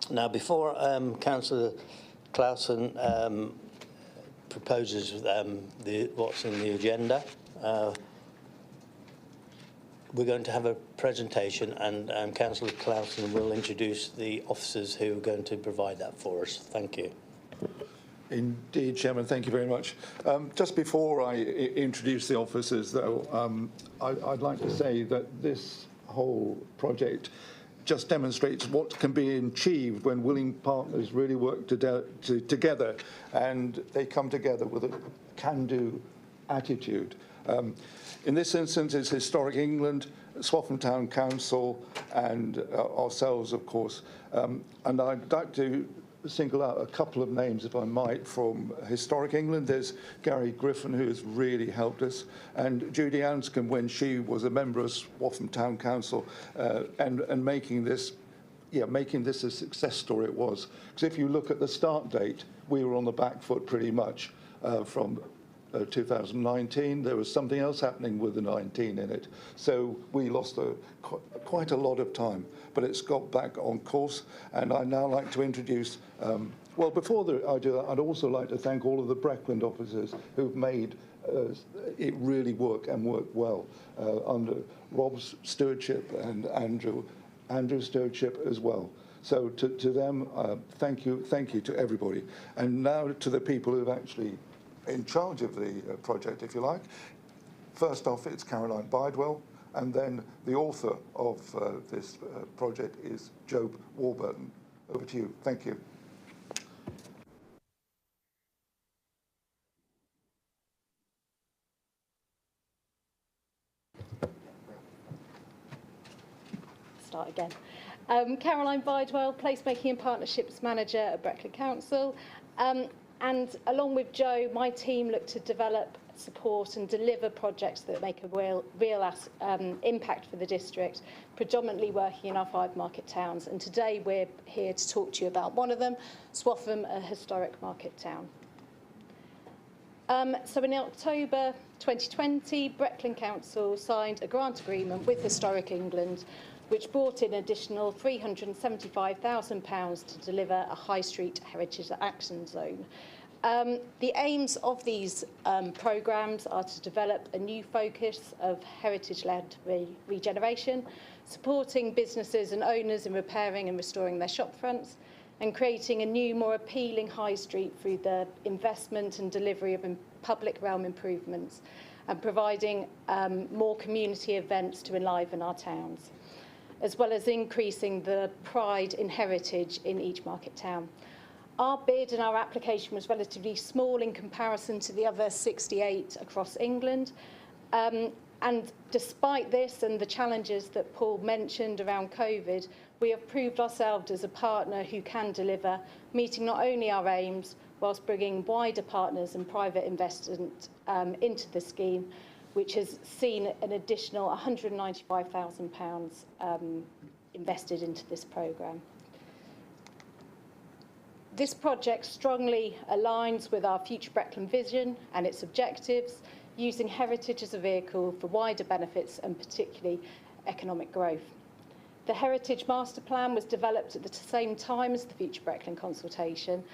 Now, before Councillor Clausen proposes what's in the agenda, we're going to have a presentation, and Councillor Clausen will introduce the officers who are going to provide that for us. Thank you. Indeed, Chairman, thank you very much. Just before I introduce the officers, though, I'd like to say that this whole project just demonstrates what can be achieved when willing partners really work together, and they come together with a can-do attitude. In this instance, it's Historic England, Swaffham Town Council, and ourselves, of course. And I'd like to single out a couple of names, if I might, from Historic England. There's Gary Griffin, who has really helped us, and Judy Anscombe, when she was a member of Swaffham Town Council, and making this a success story it was. Because if you look at the start date, we were on the back foot pretty much from 2019. There was something else happening with the 19 in it. So we lost quite a lot of time, but it's got back on course. And I'd now like to introduce, well, before I do that, I'd also like to thank all of the Breckland officers who've made it really work and work well under Rob's stewardship and Andrew's stewardship as well. So to them, thank you to everybody. And now to the people who've actually in charge of the project, if you like. First off, it's Caroline Bidewell, and then the author of this project is Job Warburton. Over to you. Thank you. Start again. Caroline Bidewell, Placemaking and Partnerships Manager at Breckland Council. And along with Joe, my team look to develop, support and deliver projects that make a real impact for the district, predominantly working in our 5 market towns. And today we're here to talk to you about one of them, Swaffham, a historic market town. So in October 2020, Breckland Council signed a grant agreement with Historic England, which brought in an additional £375,000 to deliver a high street heritage action zone. The aims of these programmes are to develop a new focus of heritage-led regeneration, supporting businesses and owners in repairing and restoring their shop fronts, and creating a new, more appealing high street through the investment and delivery of public realm improvements, and providing more community events to enliven our towns, as well as increasing the pride in heritage in each market town. Our bid and our application was relatively small in comparison to the other 68 across England. And despite this and the challenges that Paul mentioned around COVID, we have proved ourselves as a partner who can deliver, meeting not only our aims, whilst bringing wider partners and private investment into the scheme, which has seen an additional £195,000 invested into this programme. This project strongly aligns with our Future Breckland vision and its objectives, using heritage as a vehicle for wider benefits and particularly economic growth. The Heritage Master Plan was developed at the same time as the Future Breckland consultation,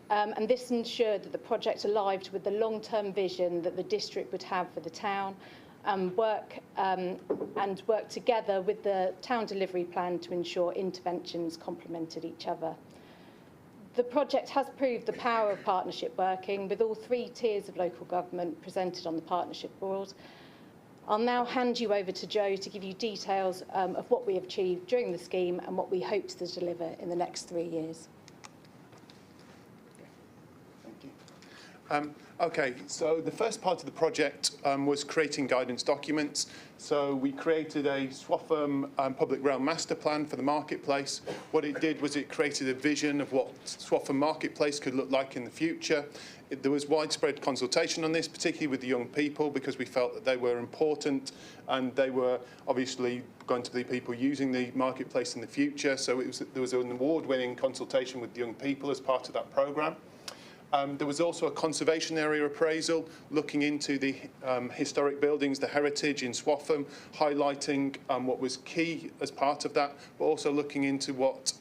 and this ensured that the project aligned with the long-term vision that the district would have for the town, and work together with the town delivery plan to ensure interventions complemented each other. The project has proved the power of partnership working, with all 3 tiers of local government presented on the partnership board. I'll now hand you over to Joe to give you details of what we have achieved during the scheme and what we hope to deliver in the next 3 years. Okay, so the first part of the project was creating guidance documents. So we created a Swaffham Public Realm Master Plan for the marketplace. What it did was it created a vision of what Swaffham Marketplace could look like in the future. There was widespread consultation on this, particularly with the young people, because we felt that they were important and they were obviously going to be people using the marketplace in the future. So there was an award-winning consultation with young people as part of that programme. There was also a conservation area appraisal looking into the historic buildings, the heritage in Swaffham, highlighting what was key as part of that, but also looking into what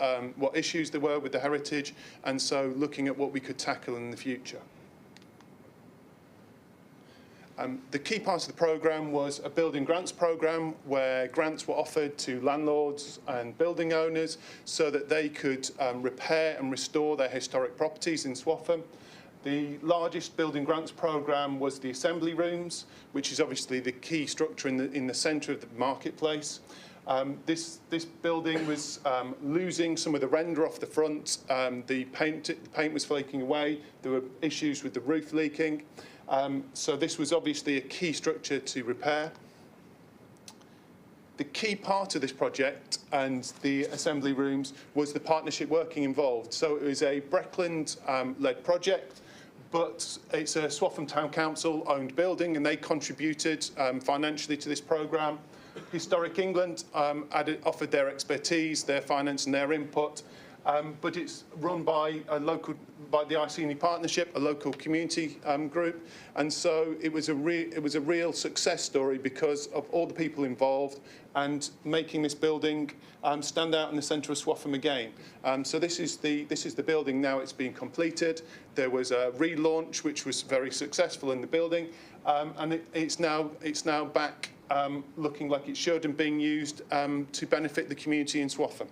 issues there were with the heritage, and so looking at what we could tackle in the future. The key part of the programme was a building grants programme where grants were offered to landlords and building owners so that they could repair and restore their historic properties in Swaffham. The largest building grants programme was the assembly rooms, which is obviously the key structure in the centre of the marketplace. This building was losing some of the render off the front. The paint was flaking away. There were issues with the roof leaking. So this was obviously a key structure to repair. The key part of this project and the assembly rooms was the partnership working involved. So it was a Breckland-led project, but it's a Swaffham Town Council owned building, and they contributed financially to this programme. Historic England offered their expertise, their finance and their input, but it's run by the Iceni Partnership, a local community group, and so it was a real success story because of all the people involved and making this building stand out in the centre of Swaffham again. So this is the building now. It's been completed. There was a relaunch which was very successful in the building, and it's now back looking like it should and being used to benefit the community in Swaffham.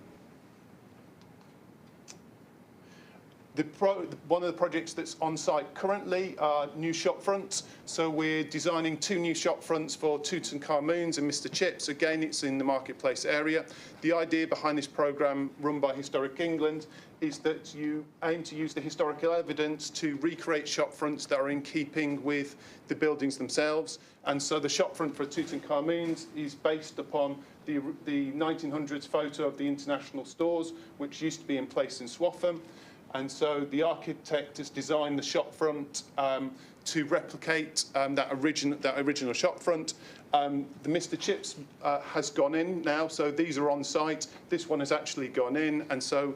One of the projects that's on site currently are new shop fronts. So we're designing 2 new shop fronts for Tutankhamun's and Mr. Chips. Again, it's in the marketplace area. The idea behind this programme run by Historic England is that you aim to use the historical evidence to recreate shop fronts that are in keeping with the buildings themselves. And so the shop front for Tutankhamun's is based upon the 1900s photo of the international stores, which used to be in place in Swaffham. And so the architect has designed the shop front to replicate that original shop front. The Mr. Chips has gone in now, so these are on site. This one has actually gone in, and so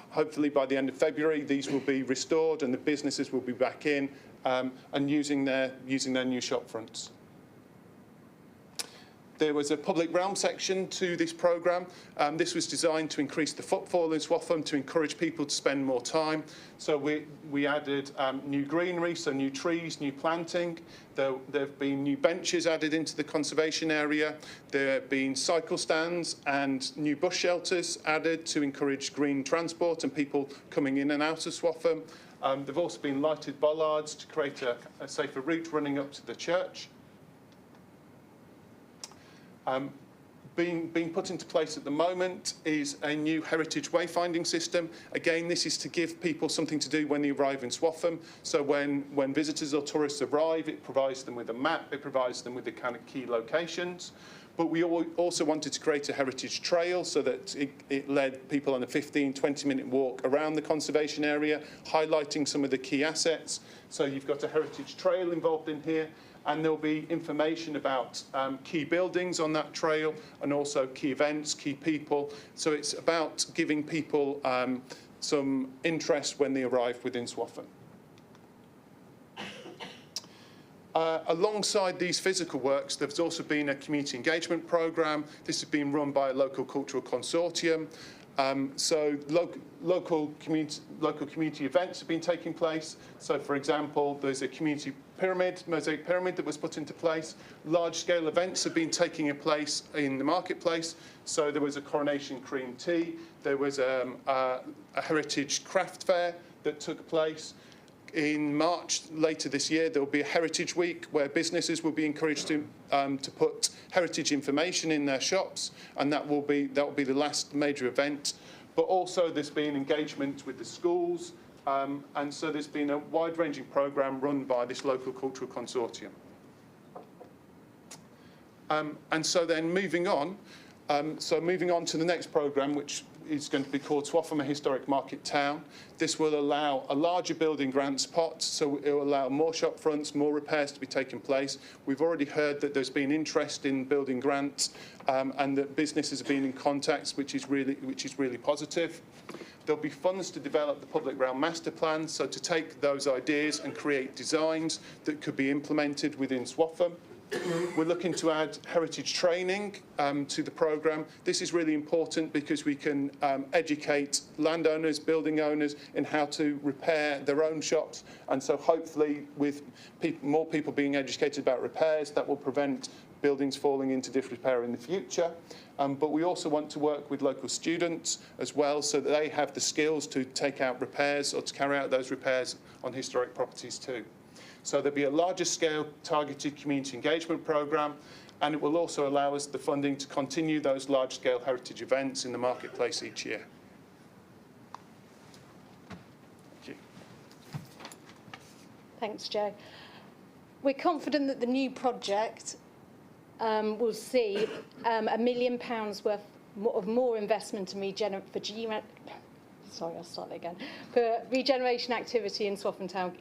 hopefully by the end of February these will be restored and the businesses will be back in and using their new shop fronts. There was a public realm section to this programme. This was designed to increase the footfall in Swaffham, to encourage people to spend more time. So we added new greenery, so new trees, new planting. There have been new benches added into the conservation area. There have been cycle stands and new bus shelters added to encourage green transport and people coming in and out of Swaffham. There have also been lighted bollards to create a safer route running up to the church. Being put into place at the moment is a new heritage wayfinding system. Again, this is to give people something to do when they arrive in Swaffham. So when visitors or tourists arrive, it provides them with a map, it provides them with the kind of key locations. But we also wanted to create a heritage trail so that it led people on a 15, 20-minute walk around the conservation area, highlighting some of the key assets. So you've got a heritage trail involved in here, and there'll be information about key buildings on that trail, and also key events, key people. So it's about giving people some interest when they arrive within Swaffham. Alongside these physical works, there's also been a community engagement programme. This has been run by a local cultural consortium. So local community events have been taking place. So, for example, there's a community pyramid, mosaic pyramid, that was put into place. Large-scale events have been taking place in the marketplace. So there was a coronation cream tea. There was a heritage craft fair that took place. In March later this year, there will be a Heritage Week where businesses will be encouraged to put heritage information in their shops, and that will be the last major event. But also there's been engagement with the schools, and so there's been a wide-ranging programme run by this local cultural consortium. And so then moving on to the next programme, which is going to be called Swaffham, a Historic Market Town. This will allow a larger building grants pot, so it will allow more shop fronts, more repairs to be taking place. We've already heard that there's been interest in building grants, and that businesses have been in contact, which is really positive. There'll be funds to develop the public realm master plan, so to take those ideas and create designs that could be implemented within Swaffham. We're looking to add heritage training to the programme. This is really important because we can educate landowners, building owners in how to repair their own shops. And so hopefully with more people being educated about repairs, that will prevent buildings falling into disrepair in the future. But we also want to work with local students as well, so that they have the skills to take out repairs or to carry out those repairs on historic properties too. So there'll be a larger scale targeted community engagement programme, and it will also allow us the funding to continue those large scale heritage events in the marketplace each year. Thank you. Thanks, Joe. We're confident that the new project will see £1 million worth of more investment in for regeneration activity in Swaffham Town,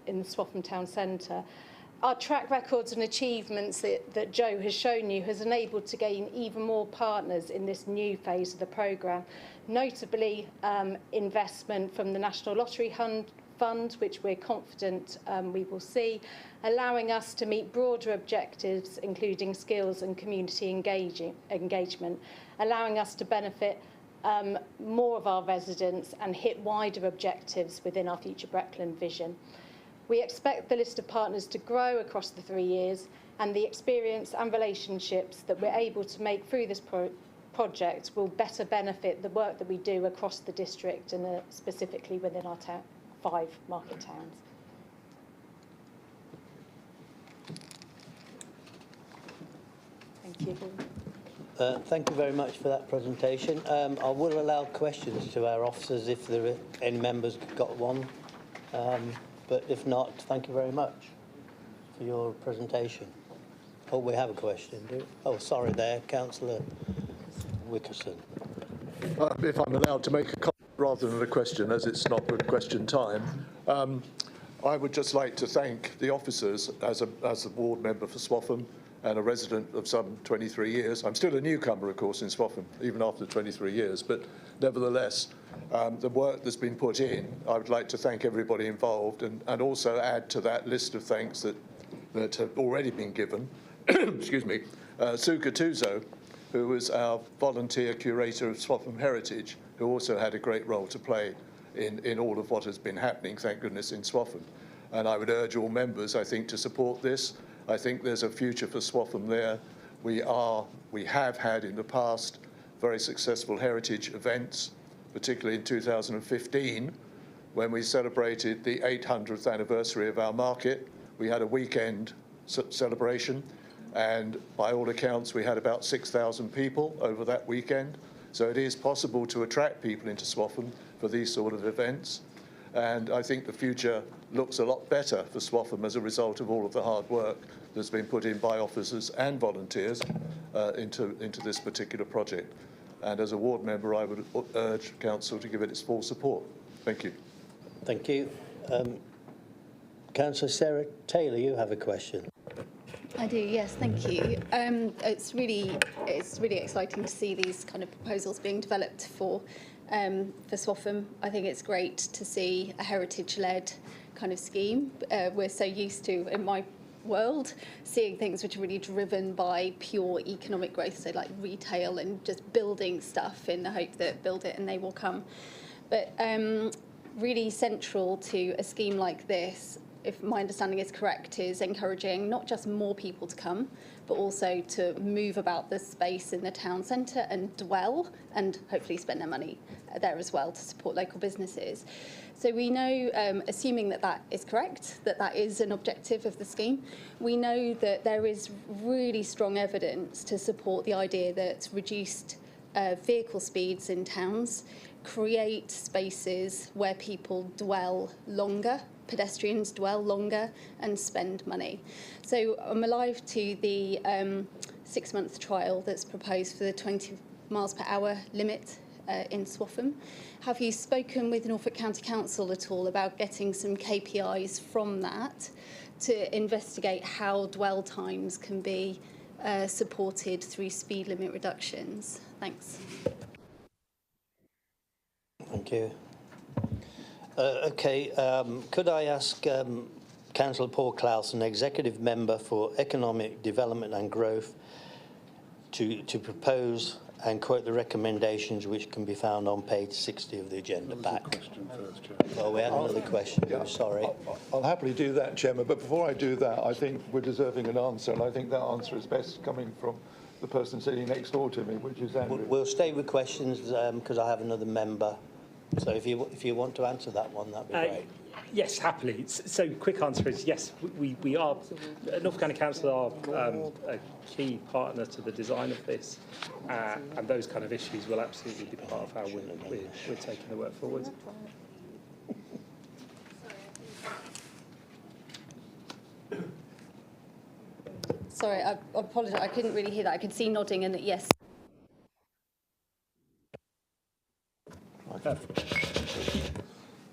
in the Swaffham Town Centre. Our track records and achievements that Joe has shown you has enabled to gain even more partners in this new phase of the programme, notably investment from the National Lottery Fund, which we're confident we will see, allowing us to meet broader objectives, including skills and community engagement, allowing us to benefit more of our residents and hit wider objectives within our future Breckland vision. We expect the list of partners to grow across the 3 years, and the experience and relationships that we're able to make through this project will better benefit the work that we do across the district and specifically within our 5 market towns. Thank you. Thank you very much for that presentation. I will allow questions to our officers if there are any members got one. But if not, thank you very much for your presentation. Oh, we have a question, do we? Oh, sorry there, Councillor Wickerson. If I'm allowed to make a comment rather than a question, as it's not a question time, I would just like to thank the officers as a ward member for Swaffham and a resident of some 23 years. I'm still a newcomer, of course, in Swaffham, even after 23 years, but nevertheless, the work that's been put in, I would like to thank everybody involved and also add to that list of thanks that have already been given, excuse me, Sue Gattuso, who was our volunteer curator of Swaffham Heritage, who also had a great role to play in all of what has been happening, thank goodness, in Swaffham. And I would urge all members, I think, to support this. I think there's a future for Swaffham there. We have had in the past very successful heritage events, particularly in 2015, when we celebrated the 800th anniversary of our market. We had a weekend celebration, and by all accounts, we had about 6,000 people over that weekend. So it is possible to attract people into Swaffham for these sort of events. And I think the future looks a lot better for Swaffham as a result of all of the hard work that's been put in by officers and volunteers into this particular project. And as a ward member, I would urge Council to give it its full support. Thank you. Thank you. Councillor Sarah Taylor, you have a question. I do, yes, thank you. It's really exciting to see these kind of proposals being developed for Swaffham. I think it's great to see a heritage-led kind of scheme. We're so used to, in my world, seeing things which are really driven by pure economic growth, so like retail and just building stuff in the hope that build it and they will come. But really central to a scheme like this, if my understanding is correct, is encouraging not just more people to come, but also to move about the space in the town centre and dwell and hopefully spend their money there as well to support local businesses. So we know, assuming that that is correct, that that is an objective of the scheme, we know that there is really strong evidence to support the idea that reduced vehicle speeds in towns create spaces where people dwell longer, pedestrians dwell longer and spend money. So I'm alive to the 6-month trial that's proposed for the 20 miles per hour limit in Swaffham. Have you spoken with Norfolk County Council at all about getting some KPIs from that to investigate how dwell times can be supported through speed limit reductions? Thanks. Thank you. Could I ask Councillor Paul Clausen, Executive Member for Economic Development and Growth, to propose and quote the recommendations which can be found on page 60 of the agenda back. Oh, we had another question. Yeah. Sorry. I'll happily do that, Chairman, but before I do that, I think we're deserving an answer, and I think that answer is best coming from the person sitting next door to me, which is Andrew. We'll stay with questions because I have another member. So if you want to answer that one, that'd be great. Yes, happily. So quick answer is yes, we are, Norfolk County Council are a key partner to the design of this, and those kind of issues will absolutely be part of how we're taking the work forward. Sorry, I apologise, I couldn't really hear that. I could see nodding and that yes.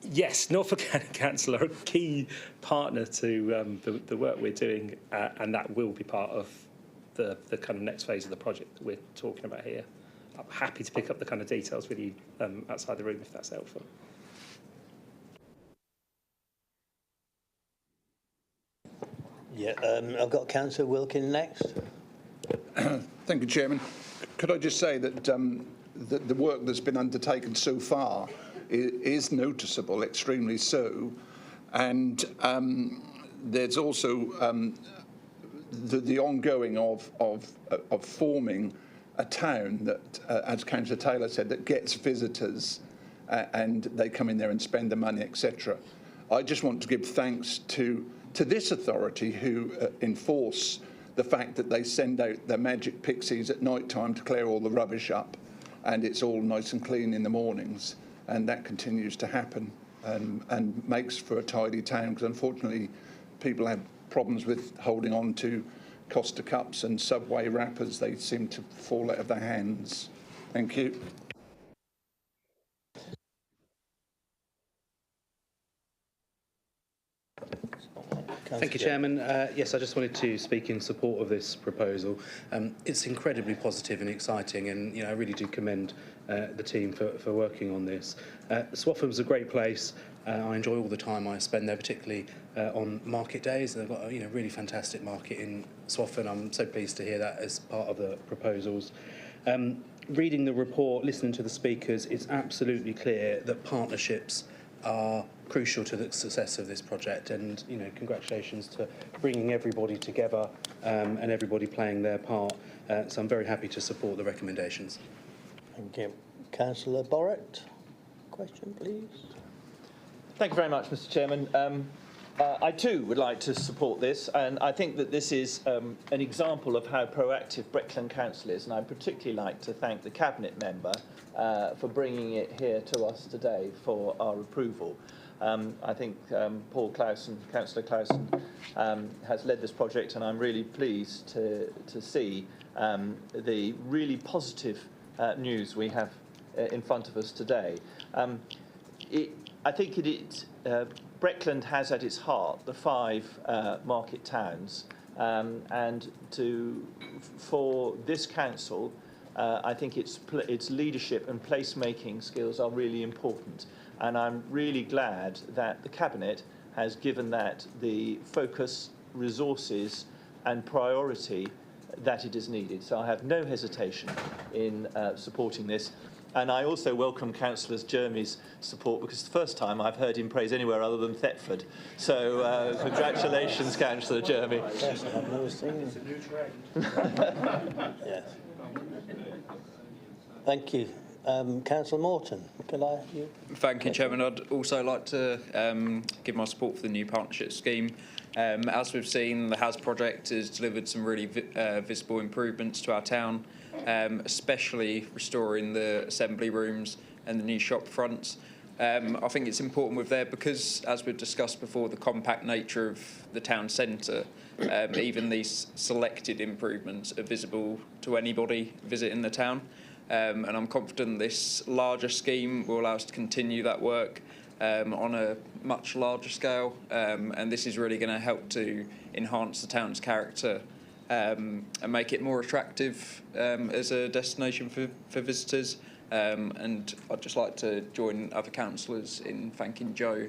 Yes, Norfolk County Council are a key partner to the work we're doing, and that will be part of the kind of next phase of the project that we're talking about here. I'm happy to pick up the kind of details with you outside the room if that's helpful. Yeah, I've got Councillor Wilkin next. Thank you, Chairman. Could I just say that the work that's been undertaken so far is noticeable, extremely so, and there's also the ongoing of forming a town that, as Councillor Taylor said, that gets visitors and they come in there and spend the money, etc. I just want to give thanks to this authority who enforce the fact that they send out their magic pixies at night time to clear all the rubbish up, and it's all nice and clean in the mornings. And that continues to happen and makes for a tidy town, because unfortunately people have problems with holding on to Costa cups and Subway wrappers. They seem to fall out of their hands. Thank you. Thank you, Chairman. Yes, I just wanted to speak in support of this proposal. It's incredibly positive and exciting, and I really do commend the team for working on this. Swaffham's a great place. I enjoy all the time I spend there, particularly on market days. They've got a really fantastic market in Swaffham. I'm so pleased to hear that as part of the proposals. Reading the report, listening to the speakers, it's absolutely clear that partnerships are crucial to the success of this project, and congratulations to bringing everybody together and everybody playing their part. So I'm very happy to support the recommendations. Thank you. Councillor Borrett, question please. Thank you very much, Mr. Chairman. I too would like to support this, and I think that this is an example of how proactive Breckland Council is, and I'd particularly like to thank the Cabinet member for bringing it here to us today for our approval. I think Paul Clausen, Councillor Clausen, has led this project, and I'm really pleased to see the really positive news we have in front of us today. I think Breckland has at its heart the 5 market towns, and for this council, I think its leadership and placemaking skills are really important, and I'm really glad that the Cabinet has given that the focus, resources and priority that it is needed. So I have no hesitation in supporting this. And I also welcome Councillor Jeremy's support, because it's the first time I've heard him praise anywhere other than Thetford. So congratulations, Councillor Jeremy. Yes, I've never seen it. It's a new trend. Yes. Thank you. Councillor Morton, you? Thank you, Chairman. I'd also like to give my support for the new partnership scheme. As we've seen, the HAS project has delivered some really visible improvements to our town, especially restoring the assembly rooms and the new shop fronts. I think it's important with there because, as we've discussed before, the compact nature of the town centre, even these selected improvements are visible to anybody visiting the town. And I'm confident this larger scheme will allow us to continue that work on a much larger scale, and this is really going to help to enhance the town's character and make it more attractive as a destination for visitors. And I'd just like to join other councillors in thanking Joe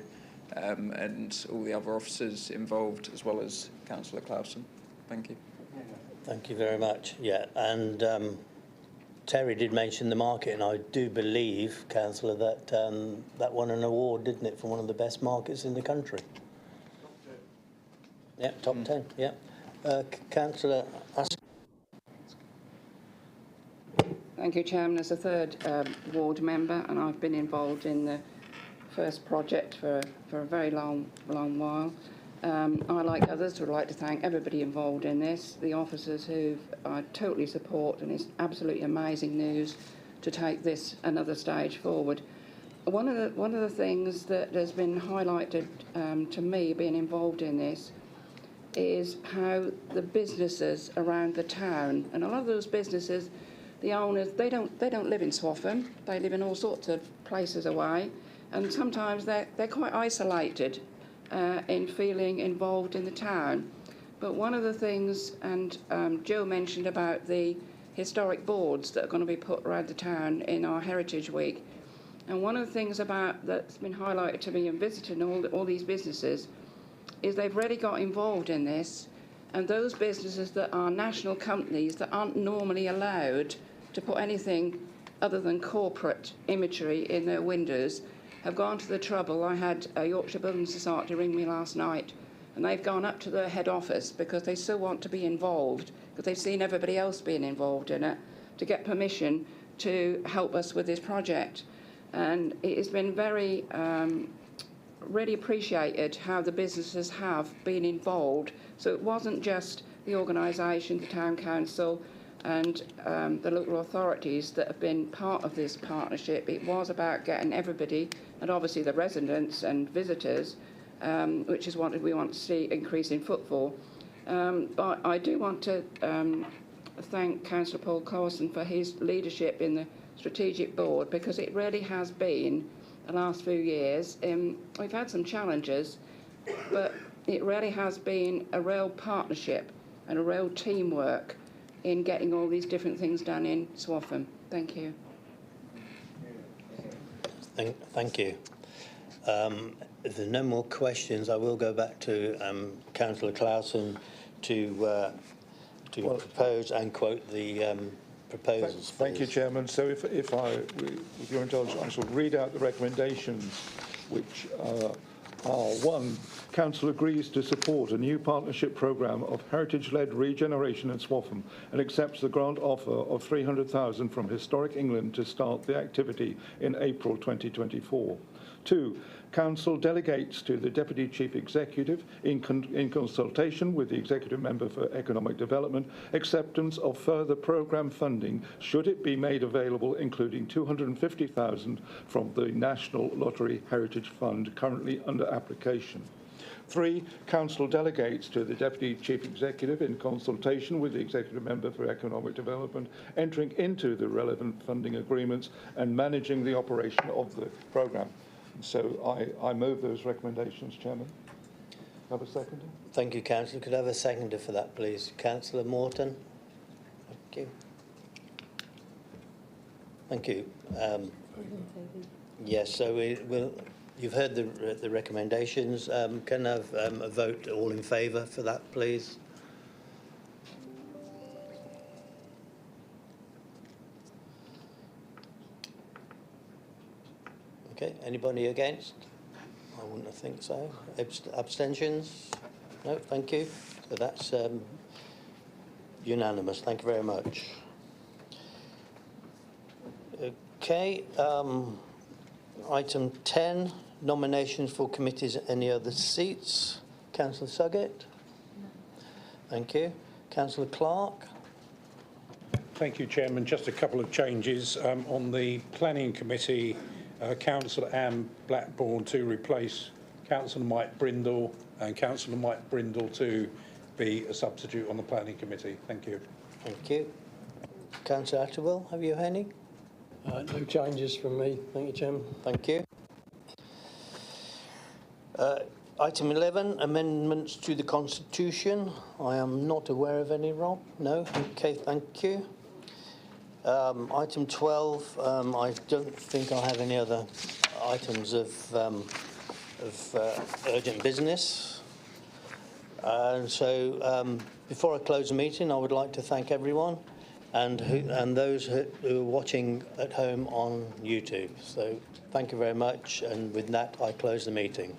and all the other officers involved, as well as Councillor Clausen. Thank you. Thank you very much. Yeah, and Terry did mention the market, and I do believe, Councillor, that that won an award, didn't it, for one of the best markets in the country? Yeah, top 10. Yeah, Councillor. Thank you, Chairman. As a third ward member, and I've been involved in the first project for a very long while. I, like others, would like to thank everybody involved in this, the officers who I totally support, and it's absolutely amazing news to take this another stage forward. One of the things that has been highlighted to me being involved in this is how the businesses around the town, and a lot of those businesses, the owners, they don't live in Swaffham, they live in all sorts of places away, and sometimes they're quite isolated in feeling involved in the town. But one of the things, and Joe mentioned about the historic boards that are going to be put around the town in our Heritage Week, and one of the things that's been highlighted to me in visiting all these businesses is they've really got involved in this, and those businesses that are national companies that aren't normally allowed to put anything other than corporate imagery in their windows have gone to the trouble. I had a Yorkshire Building Society ring me last night, and they've gone up to their head office because they still want to be involved, because they've seen everybody else being involved in it, to get permission to help us with this project. And it has been very, really appreciated how the businesses have been involved. So it wasn't just the organisation, the town council, and the local authorities that have been part of this partnership. It was about getting everybody, and obviously the residents and visitors, which is what we want to see increase in footfall. But I do want to thank Councillor Paul Carson for his leadership in the strategic board, because it really has been, the last few years, we've had some challenges, but it really has been a real partnership and a real teamwork in getting all these different things done in Swaffham. Thank you. Thank you. If there are no more questions, I will go back to Councillor Clausen to propose and quote the proposals. Thank you, Chairman. So with your indulgence, I shall read out the recommendations, which are: 1. Council agrees to support a new partnership programme of heritage-led regeneration in Swaffham and accepts the grant offer of £300,000 from Historic England to start the activity in April 2024. 2. Council delegates to the Deputy Chief Executive, in consultation with the Executive Member for Economic Development, acceptance of further programme funding should it be made available, including $250,000 from the National Lottery Heritage Fund currently under application. 3. Council delegates to the Deputy Chief Executive, in consultation with the Executive Member for Economic Development, entering into the relevant funding agreements and managing the operation of the programme. So I move those recommendations, Chairman. Have a seconder? Thank you, Councillor. Could I have a seconder for that, please? Councillor Morton. Thank you. Thank you. Yes, so you've heard the recommendations. Can I have a vote all in favour for that, please? Okay, anybody against? I wouldn't think so. Abstentions? No, thank you. So that's unanimous. Thank you very much. Okay, item 10, nominations for committees. Any other seats? Councillor Suggett? Thank you. Councillor Clark? Thank you, Chairman. Just a couple of changes. On the Planning Committee, Councillor Anne Blackburn to replace Councillor Mike Brindle, and Councillor Mike Brindle to be a substitute on the Planning Committee. Thank you. Thank you. Councillor Atterwell, have you any? No changes from me. Thank you, Chairman. Thank you. Item 11, amendments to the Constitution. I am not aware of any, Rob. No? Okay, thank you. Item 12, I don't think I have any other items of urgent business. And so before I close the meeting, I would like to thank everyone and those who are watching at home on YouTube. So thank you very much. And with that, I close the meeting.